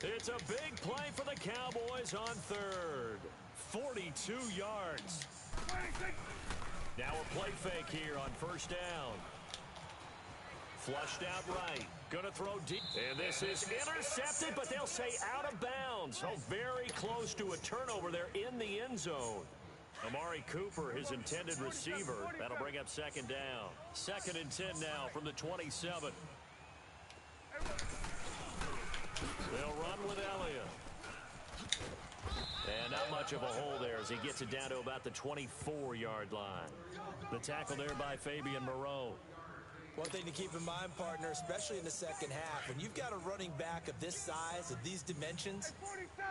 A: It's a big play for the Cowboys on third. 42 yards. Now a play fake here on first down. Flushed out right. Going to throw deep. And this is intercepted, but they'll say out of bounds. Oh, very close to a turnover there in the end zone. Amari Cooper, his intended receiver. That'll bring up second down. 2nd and 10 now from the 27. They'll run with Elliott. And not much of a hole there as he gets it down to about the 24-yard line. The tackle there by Fabian Moreau.
B: One thing to keep in mind, partner, especially in the second half, when you've got a running back of this size, of these dimensions,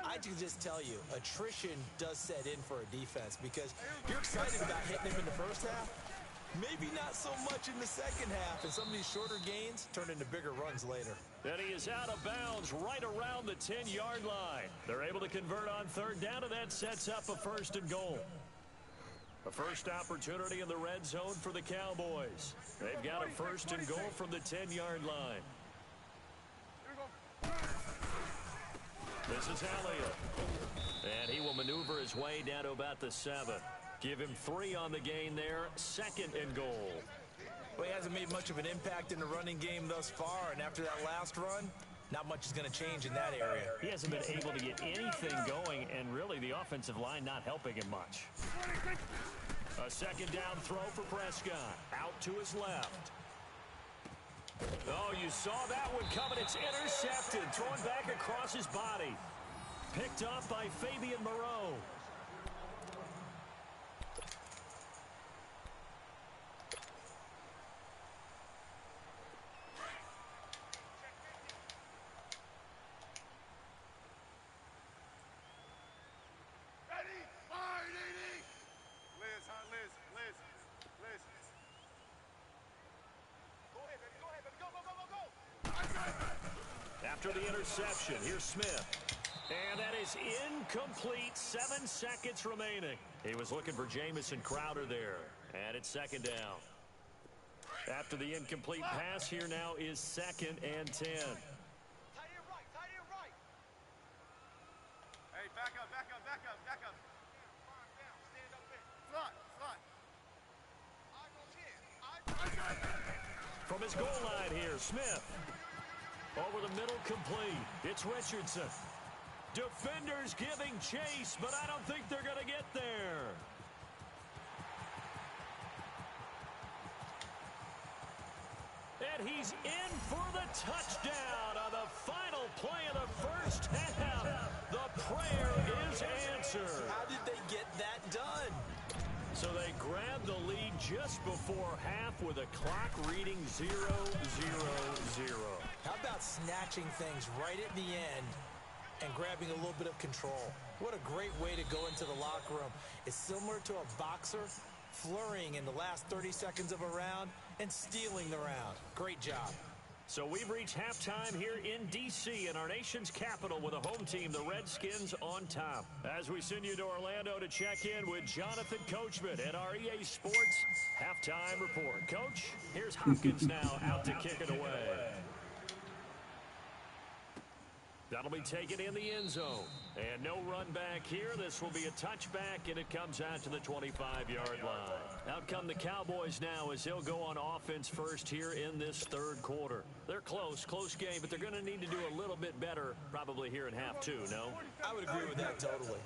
B: I can just tell you, attrition does set in for a defense because you're excited about hitting him in the first half, maybe not so much in the second half, and some of these shorter gains turn into bigger runs later.
A: And he is out of bounds right around the 10-yard line. They're able to convert on third down, and that sets up a 1st and goal. A first opportunity in the red zone for the Cowboys. They've got a 1st and goal from the 10-yard line. This is Elliott. And he will maneuver his way down to about the 7. Give him 3 on the gain there. 2nd and goal.
B: Well, he hasn't made much of an impact in the running game thus far, and after that last run, not much is going to change in that area.
A: He hasn't been able to get anything going, and really the offensive line not helping him much. A 2nd down throw for Prescott. Out to his left. Oh, you saw that one coming. It's intercepted. Thrown back across his body. Picked up by Fabian Moreau. After the interception, here's Smith. And that is incomplete. 7 seconds remaining. He was looking for Jamison Crowder there. And it's 2nd down. After the incomplete pass, here now is 2nd and 10.
C: Tight end right, tight end right. Hey, back up, back up, back up, back up. Down, stand up there. Slot, slot.
A: From his goal line here, Smith. Over the middle, complete. It's Richardson. Defenders giving chase, but I don't think they're going to get there. And he's in for the touchdown on the final play of the first half. The prayer is answered.
B: How did they get that done?
A: So they grabbed the lead just before half with a clock reading 0-0-0.
B: How about snatching things right at the end and grabbing a little bit of control? What a great way to go into the locker room. It's similar to a boxer flurrying in the last 30 seconds of a round and stealing the round. Great job.
A: So we've reached halftime here in D.C. in our nation's capital with a home team, the Redskins, on top. As we send you to Orlando to check in with Jonathan Coachman at our EA Sports Halftime Report. Coach, here's Hopkins now out to kick it away. That'll be taken in the end zone. And no run back here. This will be a touchback, and it comes out to the 25-yard line. Out come the Cowboys now as they'll go on offense first here in this 3rd quarter. They're close game, but they're going to need to do a little bit better probably here in half 2, no?
B: I would agree with that totally.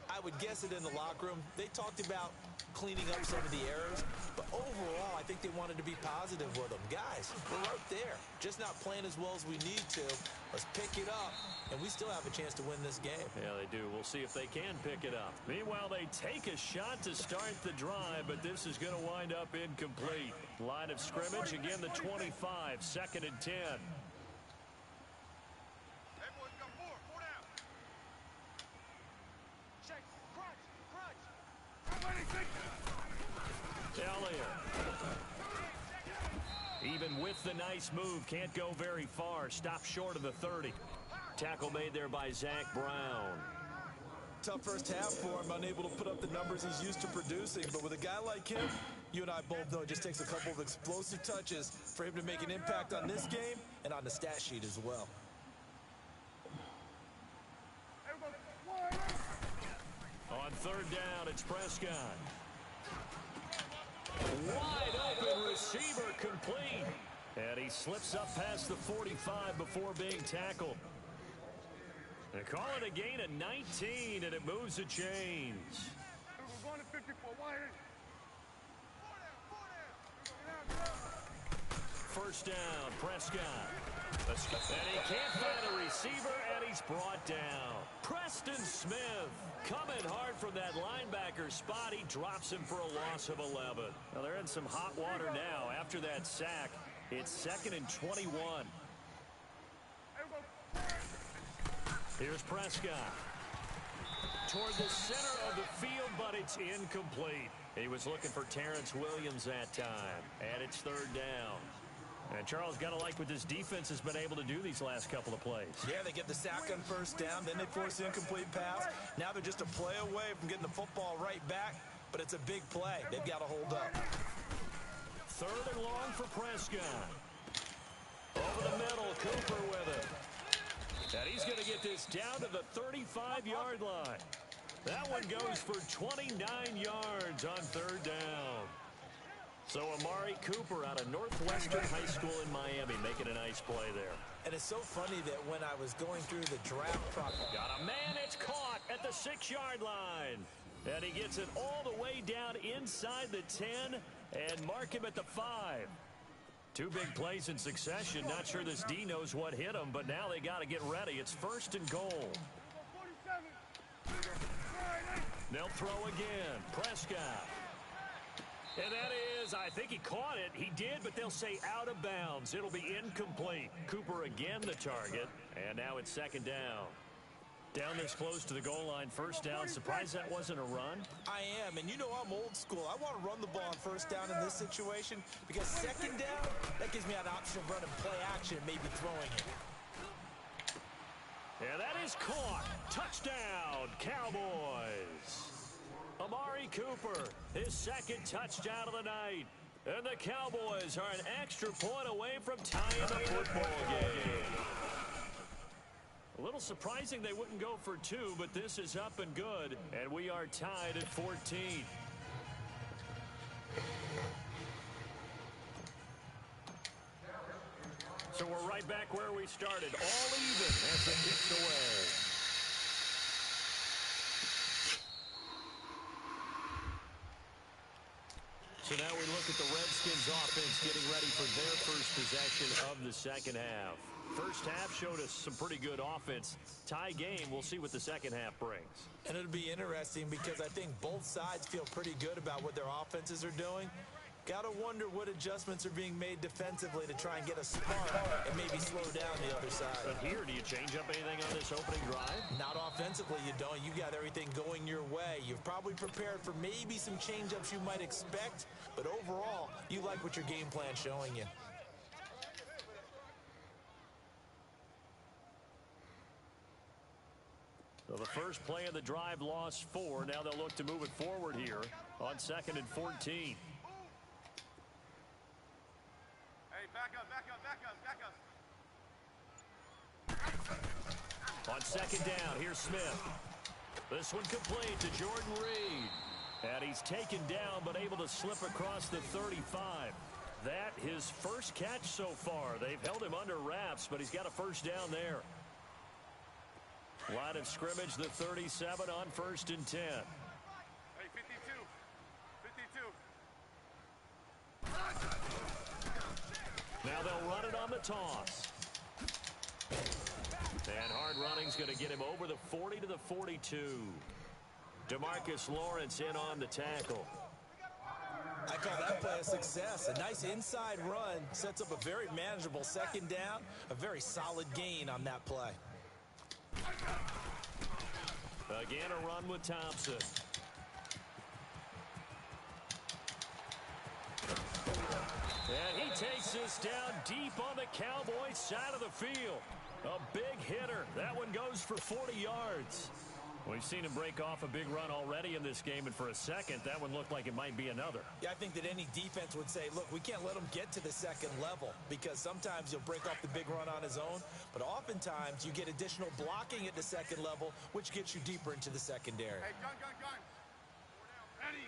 B: I would guess it in the locker room. They talked about cleaning up some of the errors, but overall, I think they wanted to be positive with them. Guys, we're right there. Just not playing as well as we need to. Let's pick it up, and we still have a chance to win this game.
A: Yeah, they do. We'll see if they can pick it up. Meanwhile, they take a shot to start the drive, but this is going to wind up incomplete. Line of scrimmage, again, the 25, 2nd and 10. Even with the nice move, can't go very far. Stop short of the 30. Tackle made there by Zach Brown.
B: tough first half for him, unable to put up the numbers he's used to producing. But with a guy like him, you and I both know it just takes a couple of explosive touches for him to make an impact on this game and on the stat sheet as well.
A: On third down, it's Prescott. Wide open receiver complete. And he slips up past the 45 before being tackled. They call it a gain of 19, and it moves the chains.
C: We're going to 54.
A: First down, Prescott. And he can't find a receiver, and he's brought down. Preston Smith coming hard from that linebacker spot. He drops him for a loss of 11. Now they're in some hot water now. After that sack, it's 2nd and 21. Here's Prescott. Toward the center of the field, but it's incomplete. He was looking for Terrence Williams that time. And it's third down. And Charles, got to like what this defense has been able to do these last couple of plays.
B: Yeah, they get the sack on first down, then they force the incomplete pass. Now they're just a play away from getting the football right back, but it's a big play. They've got to hold up.
A: Third and long for Prescott. Over the middle, Cooper with it. And he's going to get this down to the 35-yard line. That one goes for 29 yards on third down. So Amari Cooper out of Northwestern High School in Miami making a nice play there.
B: And it's so funny that when I was going through the draft process.
A: Got a man, it's caught at the 6-yard line. And he gets it all the way down inside the 10 and mark him at the 5. Two big plays in succession. Not sure this D knows what hit him, but now they got to get ready. It's first and goal. They'll throw again. Prescott. And that is, I think he caught it. He did, but they'll say out of bounds. It'll be incomplete. Cooper again the target, and now it's second down. Down this close to the goal line, first down. Surprised that wasn't a run?
B: I am, and you know I'm old school. I want to run the ball on first down in this situation because second down, that gives me an option of running play action and maybe throwing it.
A: And that is caught. Touchdown, Cowboys. Amari Cooper, his second touchdown of the night. And the Cowboys are an extra point away from tying the football game. A little surprising they wouldn't go for two, but this is up and good. And we are tied at 14. So we're right back where we started. All even as it kicks away. So now we look at the Redskins offense getting ready for their first possession of the second half. First half showed us some pretty good offense. Tie game, we'll see what the second half brings.
B: And it'll be interesting because I think both sides feel pretty good about what their offenses are doing. Got to wonder what adjustments are being made defensively to try and get a spark and maybe slow down the other side.
A: But here, do you change up anything on this opening drive?
B: Not offensively, you don't. You got everything going your way. You've probably prepared for maybe some change-ups you might expect, but overall, you like what your game plan's showing you.
A: So the first play of the drive lost 4. Now they'll look to move it forward here on 2nd and 14.
C: Hey, back up, back up, back up, back up.
A: On second down, here's Smith. This one complete to Jordan Reed. And he's taken down but able to slip across the 35. That his first catch so far. They've held him under wraps, but he's got a first down there. Line of scrimmage, the 37 on 1st and 10.
C: Hey, 52.
A: Now they'll run it on the toss. And hard running's going to get him over the 40 to the 42. DeMarcus Lawrence in on the tackle.
B: I call that play a success. A nice inside run sets up a very manageable second down. A very solid gain on that play.
A: Again, a run with Thompson. And he takes this down deep on the Cowboys side of the field. A big hitter. That one goes for 40 yards. We've seen him break off a big run already in this game, and for a second, that one looked like it might be another.
B: Yeah, I think that any defense would say, look, we can't let him get to the second level because sometimes he'll break off the big run on his own, but oftentimes you get additional blocking at the second level, which gets you deeper into the secondary.
C: Hey, gun. Ready.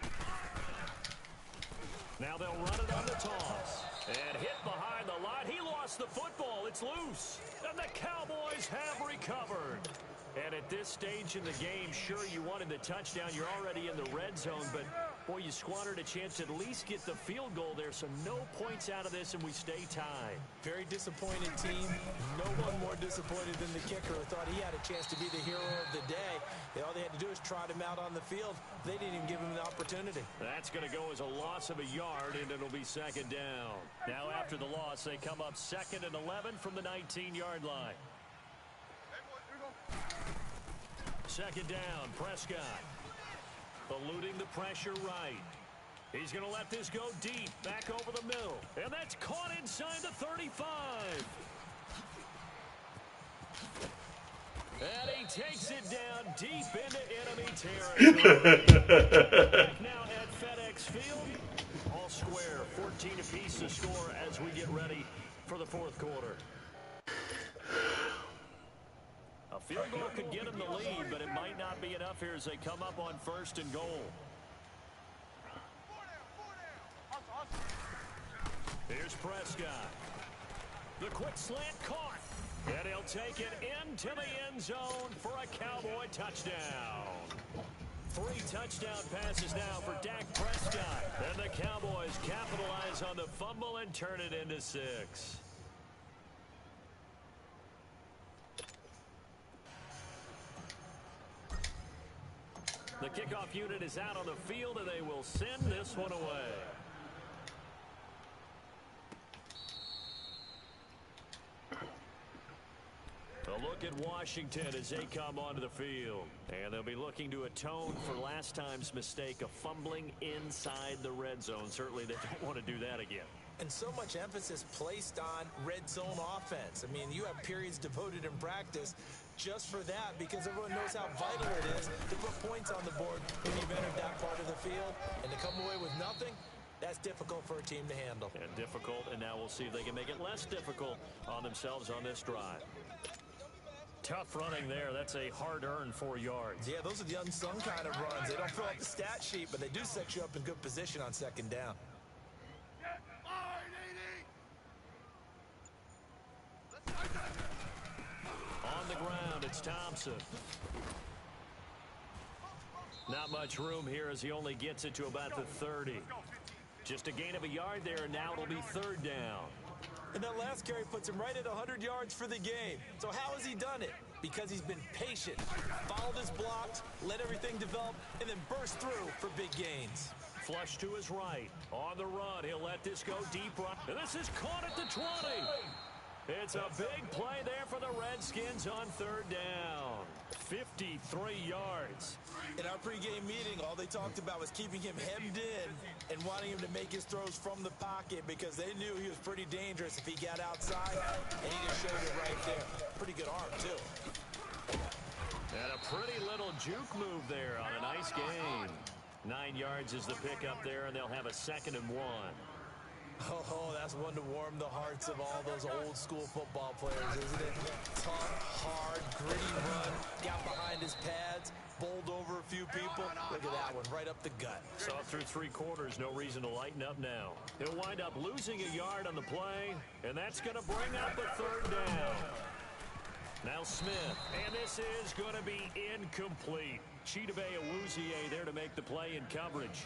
A: Now they'll run it on the toss. And hit behind the line. He lost the football. It's loose. And the Cowboys have recovered. And at this stage in the game, sure, you wanted the touchdown. You're already in the red zone, but, boy, you squandered a chance to at least get the field goal there, so no points out of this, and we stay tied.
B: Very disappointed team. No one more disappointed than the kicker who thought he had a chance to be the hero of the day. All they had to do is trot him out on the field. They didn't even give him the opportunity.
A: That's going to go as a loss of a yard, and it'll be second down. Now, after the loss, they come up 2nd and 11 from the 19-yard line. Second down, Prescott. Eluding the pressure right. He's going to let this go deep, back over the middle. And that's caught inside the 35. And he takes it down deep into enemy territory. Back now at FedEx Field. All square, 14 apiece to score as we get ready for the fourth quarter. A field goal could get him the lead, but it might not be enough here as they come up on 1st and goal. Here's Prescott. The quick slant caught. And he'll take it into the end zone for a Cowboy touchdown. 3 touchdown passes now for Dak Prescott. And the Cowboys capitalize on the fumble and turn it into 6. The kickoff unit is out on the field, and they will send this one away. A look at Washington as they come onto the field. And they'll be looking to atone for last time's mistake of fumbling inside the red zone. Certainly they don't want to do that again.
B: And so much emphasis placed on red zone offense. I mean, you have periods devoted in practice just for that because everyone knows how vital it is to put points on the board when you've entered that part of the field. And to come away with nothing, that's difficult for a team to handle.
A: And difficult, and now we'll see if they can make it less difficult on themselves on this drive. Tough running there. That's a hard-earned 4 yards.
B: Yeah, those are the unsung kind of runs. They don't fill up the stat sheet, but they do set you up in good position on second down.
A: On the ground, it's Thompson. Not much room here as he only gets it to about the 30. Just a gain of a yard there, and now it'll be 3rd down.
B: And that last carry puts him right at 100 yards for the game. So how has he done it? Because he's been patient, followed his blocks, let everything develop, and then burst through for big gains.
A: Flush to his right. On the run, he'll let this go deep right. And this is caught at the 20. It's a big play there for the Redskins on 3rd down. 53 yards.
B: In our pregame meeting, all they talked about was keeping him hemmed in and wanting him to make his throws from the pocket because they knew he was pretty dangerous if he got outside, and he just showed it right there. Pretty good arm, too.
A: And a pretty little juke move there on a nice gain. 9 yards is the pickup there, and they'll have a 2nd and 1.
B: Oh, that's one to warm the hearts of all those old school football players, isn't it? Tough, hard, gritty run, got behind his pads, bowled over a few people. Look at that one, right up the gut.
A: Saw through 3 quarters, no reason to lighten up now. He'll wind up losing a yard on the play, and that's going to bring up a 3rd down. Now Smith, and this is going to be incomplete. Chidobe Awuzie there to make the play in coverage.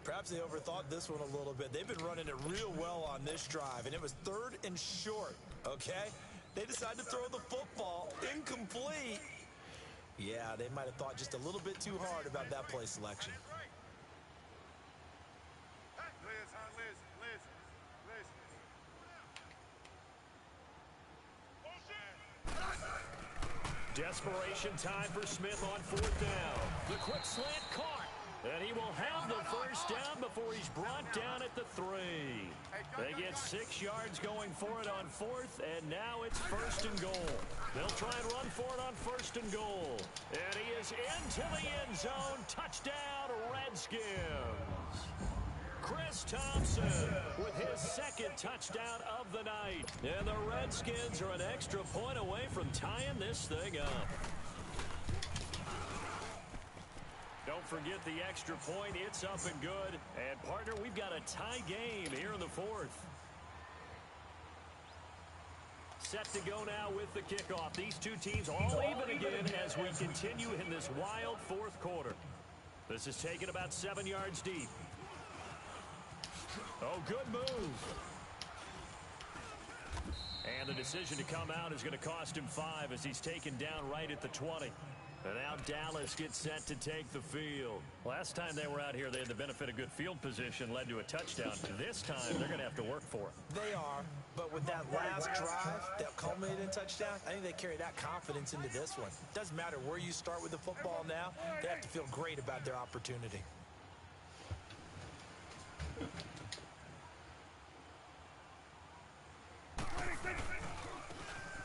B: Perhaps they overthought this one a little bit. They've been running it real well on this drive, and it was 3rd and short, okay? They decided to throw the football incomplete. Yeah, they might have thought just a little bit too hard about that play selection.
A: Desperation time for Smith on 4th down. The quick slant caught. And he he will have the first down before he's brought down at the 3. They get 6 yards going for it on 4th, and now it's 1st and goal. They'll try and run for it on 1st and goal. And he is into the end zone. Touchdown, Redskins. Chris Thompson with his 2nd touchdown of the night. And the Redskins are an extra point away from tying this thing up. Don't forget the extra point. It's up and good. And, partner, we've got a tie game here in the 4th. Set to go now with the kickoff. These two teams all even again as we continue in this wild 4th quarter. This is taken about 7 yards deep. Oh, good move. And the decision to come out is going to cost him 5 as he's taken down right at the 20. And now Dallas gets set to take the field. Last time they were out here, they had the benefit of good field position, led to a touchdown. This time, they're going to have to work for it.
B: They are, but with that last drive that culminated in touchdown, I think they carry that confidence into this one. Doesn't matter where you start with the football now, they have to feel great about their opportunity.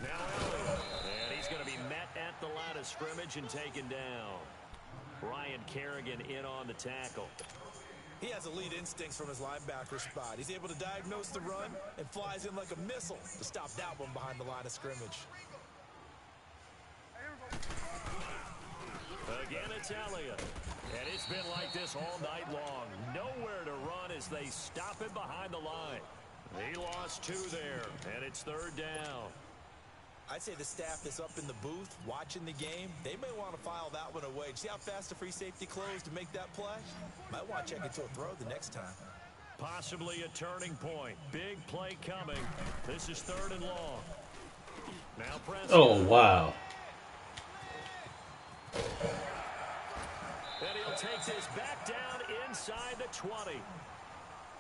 A: Now Elliott, and he's going to be met at the line of scrimmage and taken down. Ryan Kerrigan in on the tackle.
B: He has elite instincts from his linebacker spot. He's able to diagnose the run and flies in like a missile to stop that one behind the line of scrimmage.
A: Again, it's Elliott. And it's been like this all night long. Nowhere to run as they stop him behind the line. He lost 2 there, and it's 3rd down.
B: I'd say the staff that's up in the booth watching the game, they may want to file that one away. See how fast the free safety closed to make that play? Might want to check it to a throw the next time.
A: Possibly a turning point. Big play coming. This is 3rd and long. Now Prescott.
D: Oh, wow.
A: And he'll take this back down inside the 20.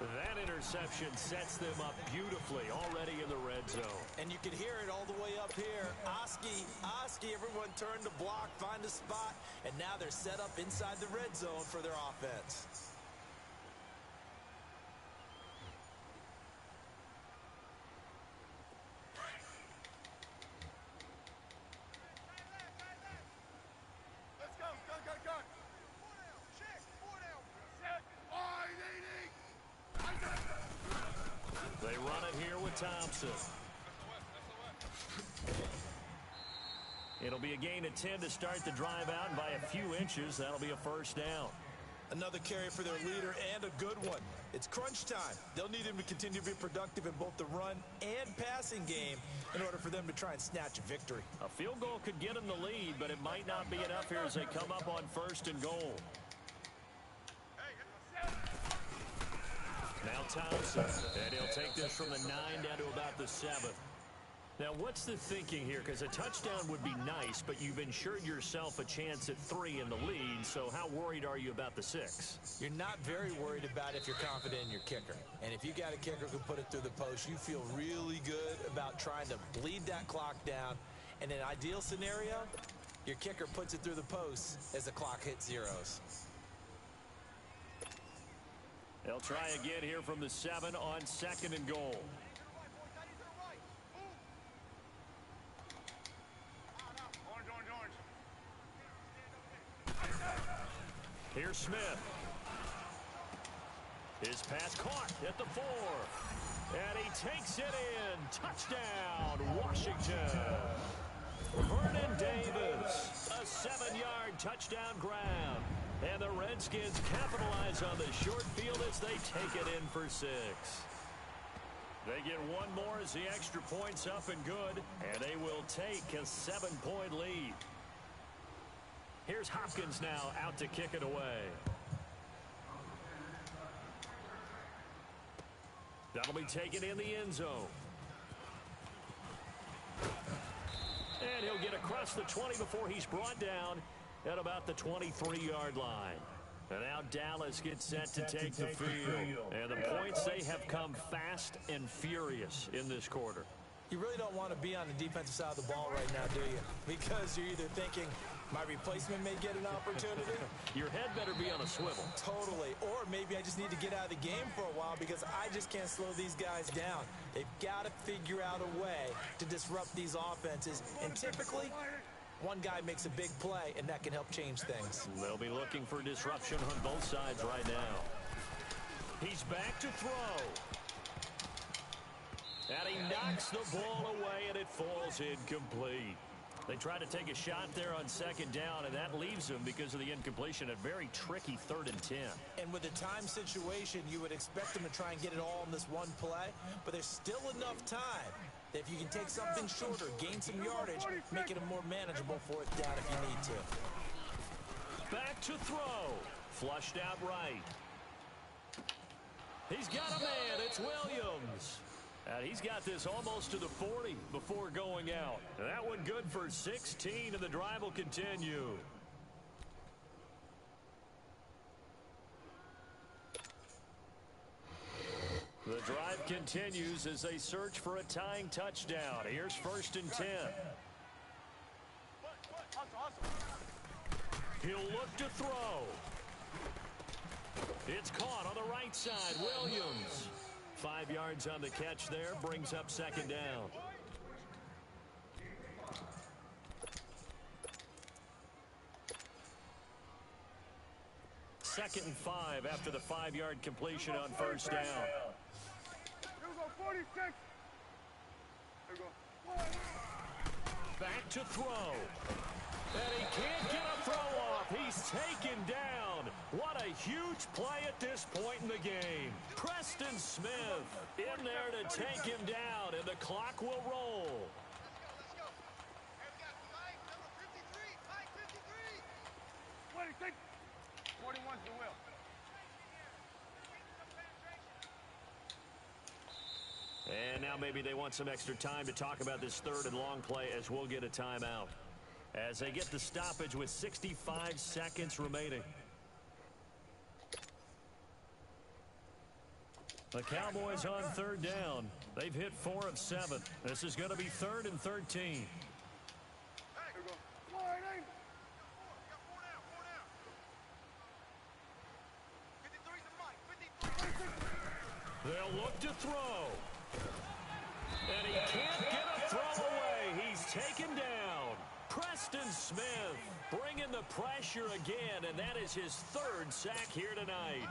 A: That interception sets them up beautifully already in the red zone.
B: And you can hear it all the way up here. Oski, everyone turned to block, find a spot, and now they're set up inside the red zone for their offense.
A: Thompson. It'll be a gain of 10 to start the drive out, and by a few inches, that'll be a 1st down.
B: Another carry for their leader, and a good one. It's crunch time. They'll need him to continue to be productive in both the run and passing game in order for them to try and snatch a victory.
A: A field goal could get them the lead, but it might not be enough here as they come up on 1st and goal. Now Thompson, and he'll take this from the 9 down to about the 7. Now, what's the thinking here? Because a touchdown would be nice, but you've ensured yourself a chance at 3 in the lead, so how worried are you about the 6?
B: You're not very worried about if you're confident in your kicker. And if you got a kicker who can put it through the post, you feel really good about trying to bleed that clock down. In an ideal scenario, your kicker puts it through the post as the clock hits zeros.
A: They'll try again here from the 7 on 2nd and goal. Here's Smith. His pass caught at the 4. And he takes it in. Touchdown, Washington. Vernon Davis, a 7-yard touchdown grab. And the Redskins capitalize on the short field as they take it in for 6. They get one more as the extra point's up and good, and they will take a 7-point lead. Here's Hopkins now out to kick it away. That'll be taken in the end zone. And he'll get across the 20 before he's brought down at about the 23-yard line. And now Dallas gets set to take the field. And the points, they have come fast and furious in this quarter.
B: You really don't want to be on the defensive side of the ball right now, do you? Because you're either thinking, My replacement may get an opportunity.
A: Your head better be on a swivel.
B: Totally. Or maybe I just need to get out of the game for a while because I just can't slow these guys down. They've got to figure out a way to disrupt these offenses. And typically, one guy makes a big play, and that can help change things.
A: They'll be looking for disruption on both sides right now. He's back to throw. And he knocks the ball away, and it falls incomplete. They try to take a shot there on second down, and that leaves them, because of the incompletion, a very tricky 3rd and 10.
B: And with the time situation, you would expect them to try and get it all in this one play, but there's still enough time that if you can take something shorter, gain some yardage, make it a more manageable 4th down if you need to.
A: Back to throw. Flushed out right. He's got a man. It's Williams. And he's got this almost to the 40 before going out. That one good for 16, and the drive will continue. The drive continues as they search for a tying touchdown. Here's 1st and 10. He'll look to throw. It's caught on the right side. Williams. 5 yards on the catch there, brings up 2nd down. Second and 5 after the 5-yard completion on 1st down.
C: Here we go, 46. Here we go.
A: Back to throw. And he can't get a throw off. He's taken down. What a huge play at this point in the game. Preston Smith in there to take him down, and the clock will roll.
C: Let's go. And we got Mike, number 53. Mike, 53. 26. 41's the will.
A: And now maybe they want some extra time to talk about this 3rd and long play, as we'll get a timeout, as they get the stoppage with 65 seconds remaining. The Cowboys on 3rd down. They've hit 4 of 7. This is going to be 3rd and 13.
C: Here we go. 48.
A: They'll look to throw. And he can't get a throw away. He's taken down. Preston Smith bringing the pressure again, and that is his 3rd sack here tonight.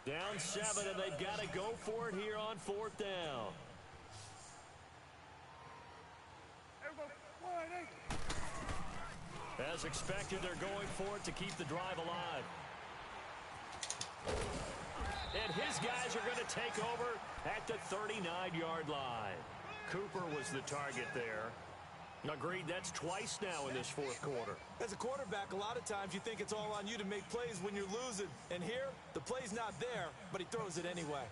A: Down 7, and they've got to go for it here on 4th down.
C: Here we go. 48.
A: As expected, they're going for it to keep the drive alive. And his guys are going to take over at the 39-yard line. Cooper was the target there. Agreed, that's twice now in this 4th quarter.
B: As a quarterback, a lot of times you think it's all on you to make plays when you're losing. And here, the play's not there, but he throws it anyway.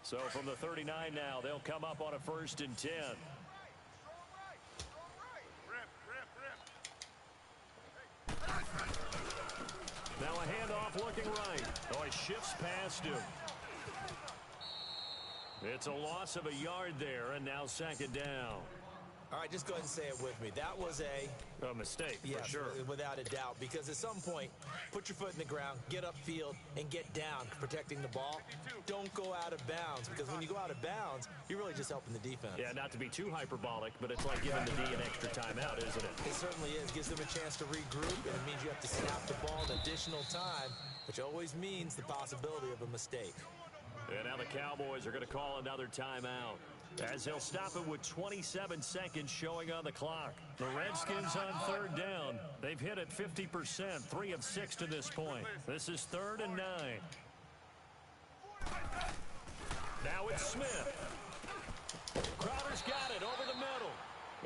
A: So from the 39 now, they'll come up on a 1st and 10. Now a handoff looking right. Oh, he shifts past him. It's a loss of a yard there, and now 2nd down.
B: All right, just go ahead and say it with me. That was a
A: mistake,
B: yes,
A: for sure.
B: Without a doubt, because at some point, put your foot in the ground, get upfield, and get down protecting the ball. Don't go out of bounds, because when you go out of bounds, you're really just helping the defense.
A: Yeah, not to be too hyperbolic, but it's like giving the D an extra timeout, isn't it?
B: It certainly is. Gives them a chance to regroup, and it means you have to snap the ball an additional time, which always means the possibility of a mistake.
A: And now the Cowboys are going to call another timeout, as they'll stop it with 27 seconds showing on the clock. The Redskins on 3rd down. They've hit it 50%, 3 of 6 to this point. This is 3rd and 9. Now it's Smith. Crowder's got it over the middle.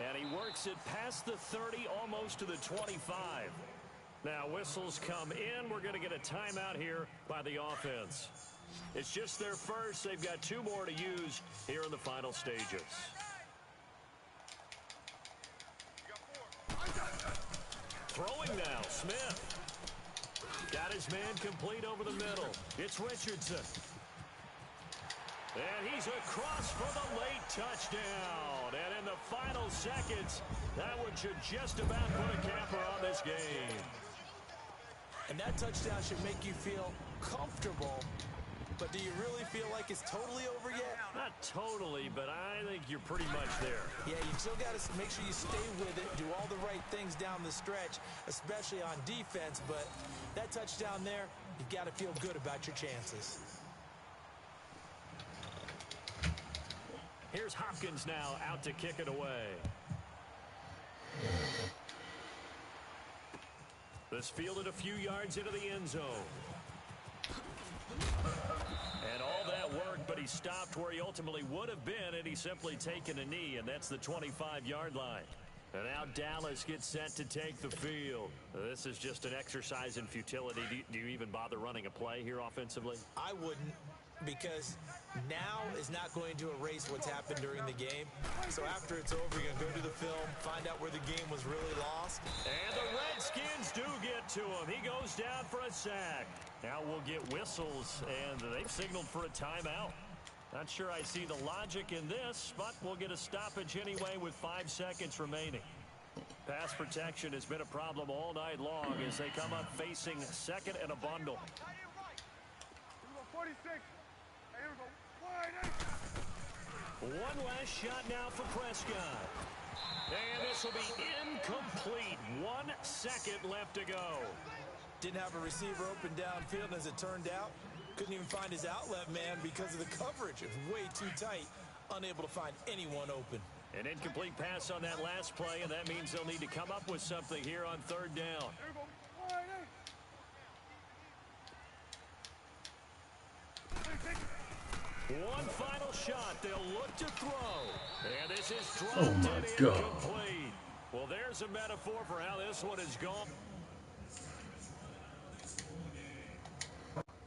A: And he works it past the 30, almost to the 25. Now whistles come in. We're going to get a timeout here by the offense. It's just their first. They've got 2 more to use here in the final stages. Throwing now, Smith. Got his man complete over the middle. It's Richardson. And he's across for the late touchdown. And in the final seconds, that one should just about put a capper on this game.
B: And that touchdown should make you feel comfortable. But do you really feel like it's totally over yet?
A: Not totally, but I think you're pretty much there.
B: Yeah, you still got to make sure you stay with it, do all the right things down the stretch, especially on defense. But that touchdown there, you've got to feel good about your chances.
A: Here's Hopkins now out to kick it away. This fielded a few yards into the end zone. And all that work, but he stopped where he ultimately would have been, and he's simply taken a knee, and that's the 25-yard line. And now Dallas gets set to take the field. This is just an exercise in futility. Do you even bother running a play here offensively?
B: I wouldn't, because now is not going to erase what's happened during the game. So after it's over, you're going to go to the film, find out where the game was really lost.
A: And the Redskins do get to him. He goes down for a sack. Now we'll get whistles, and they've signaled for a timeout. Not sure I see the logic in this, but we'll get a stoppage anyway with 5 seconds remaining. Pass protection has been a problem all night long as they come up facing second and a bundle.
C: 46. Hey, here we go. Wide.
A: One last shot now for Prescott. And this will be incomplete. 1 second left to go.
B: Didn't have a receiver open downfield, and as it turned out, couldn't even find his outlet man because of the coverage. It was way too tight, unable to find anyone open.
A: An incomplete pass on that last play, and that means they'll need to come up with something here on third down.
C: Here we go. Wide.
A: One final shot. They'll look to throw. And this is dropped
D: Oh, my
A: and
D: God.
A: incomplete. Well, there's a metaphor for how this one is gone.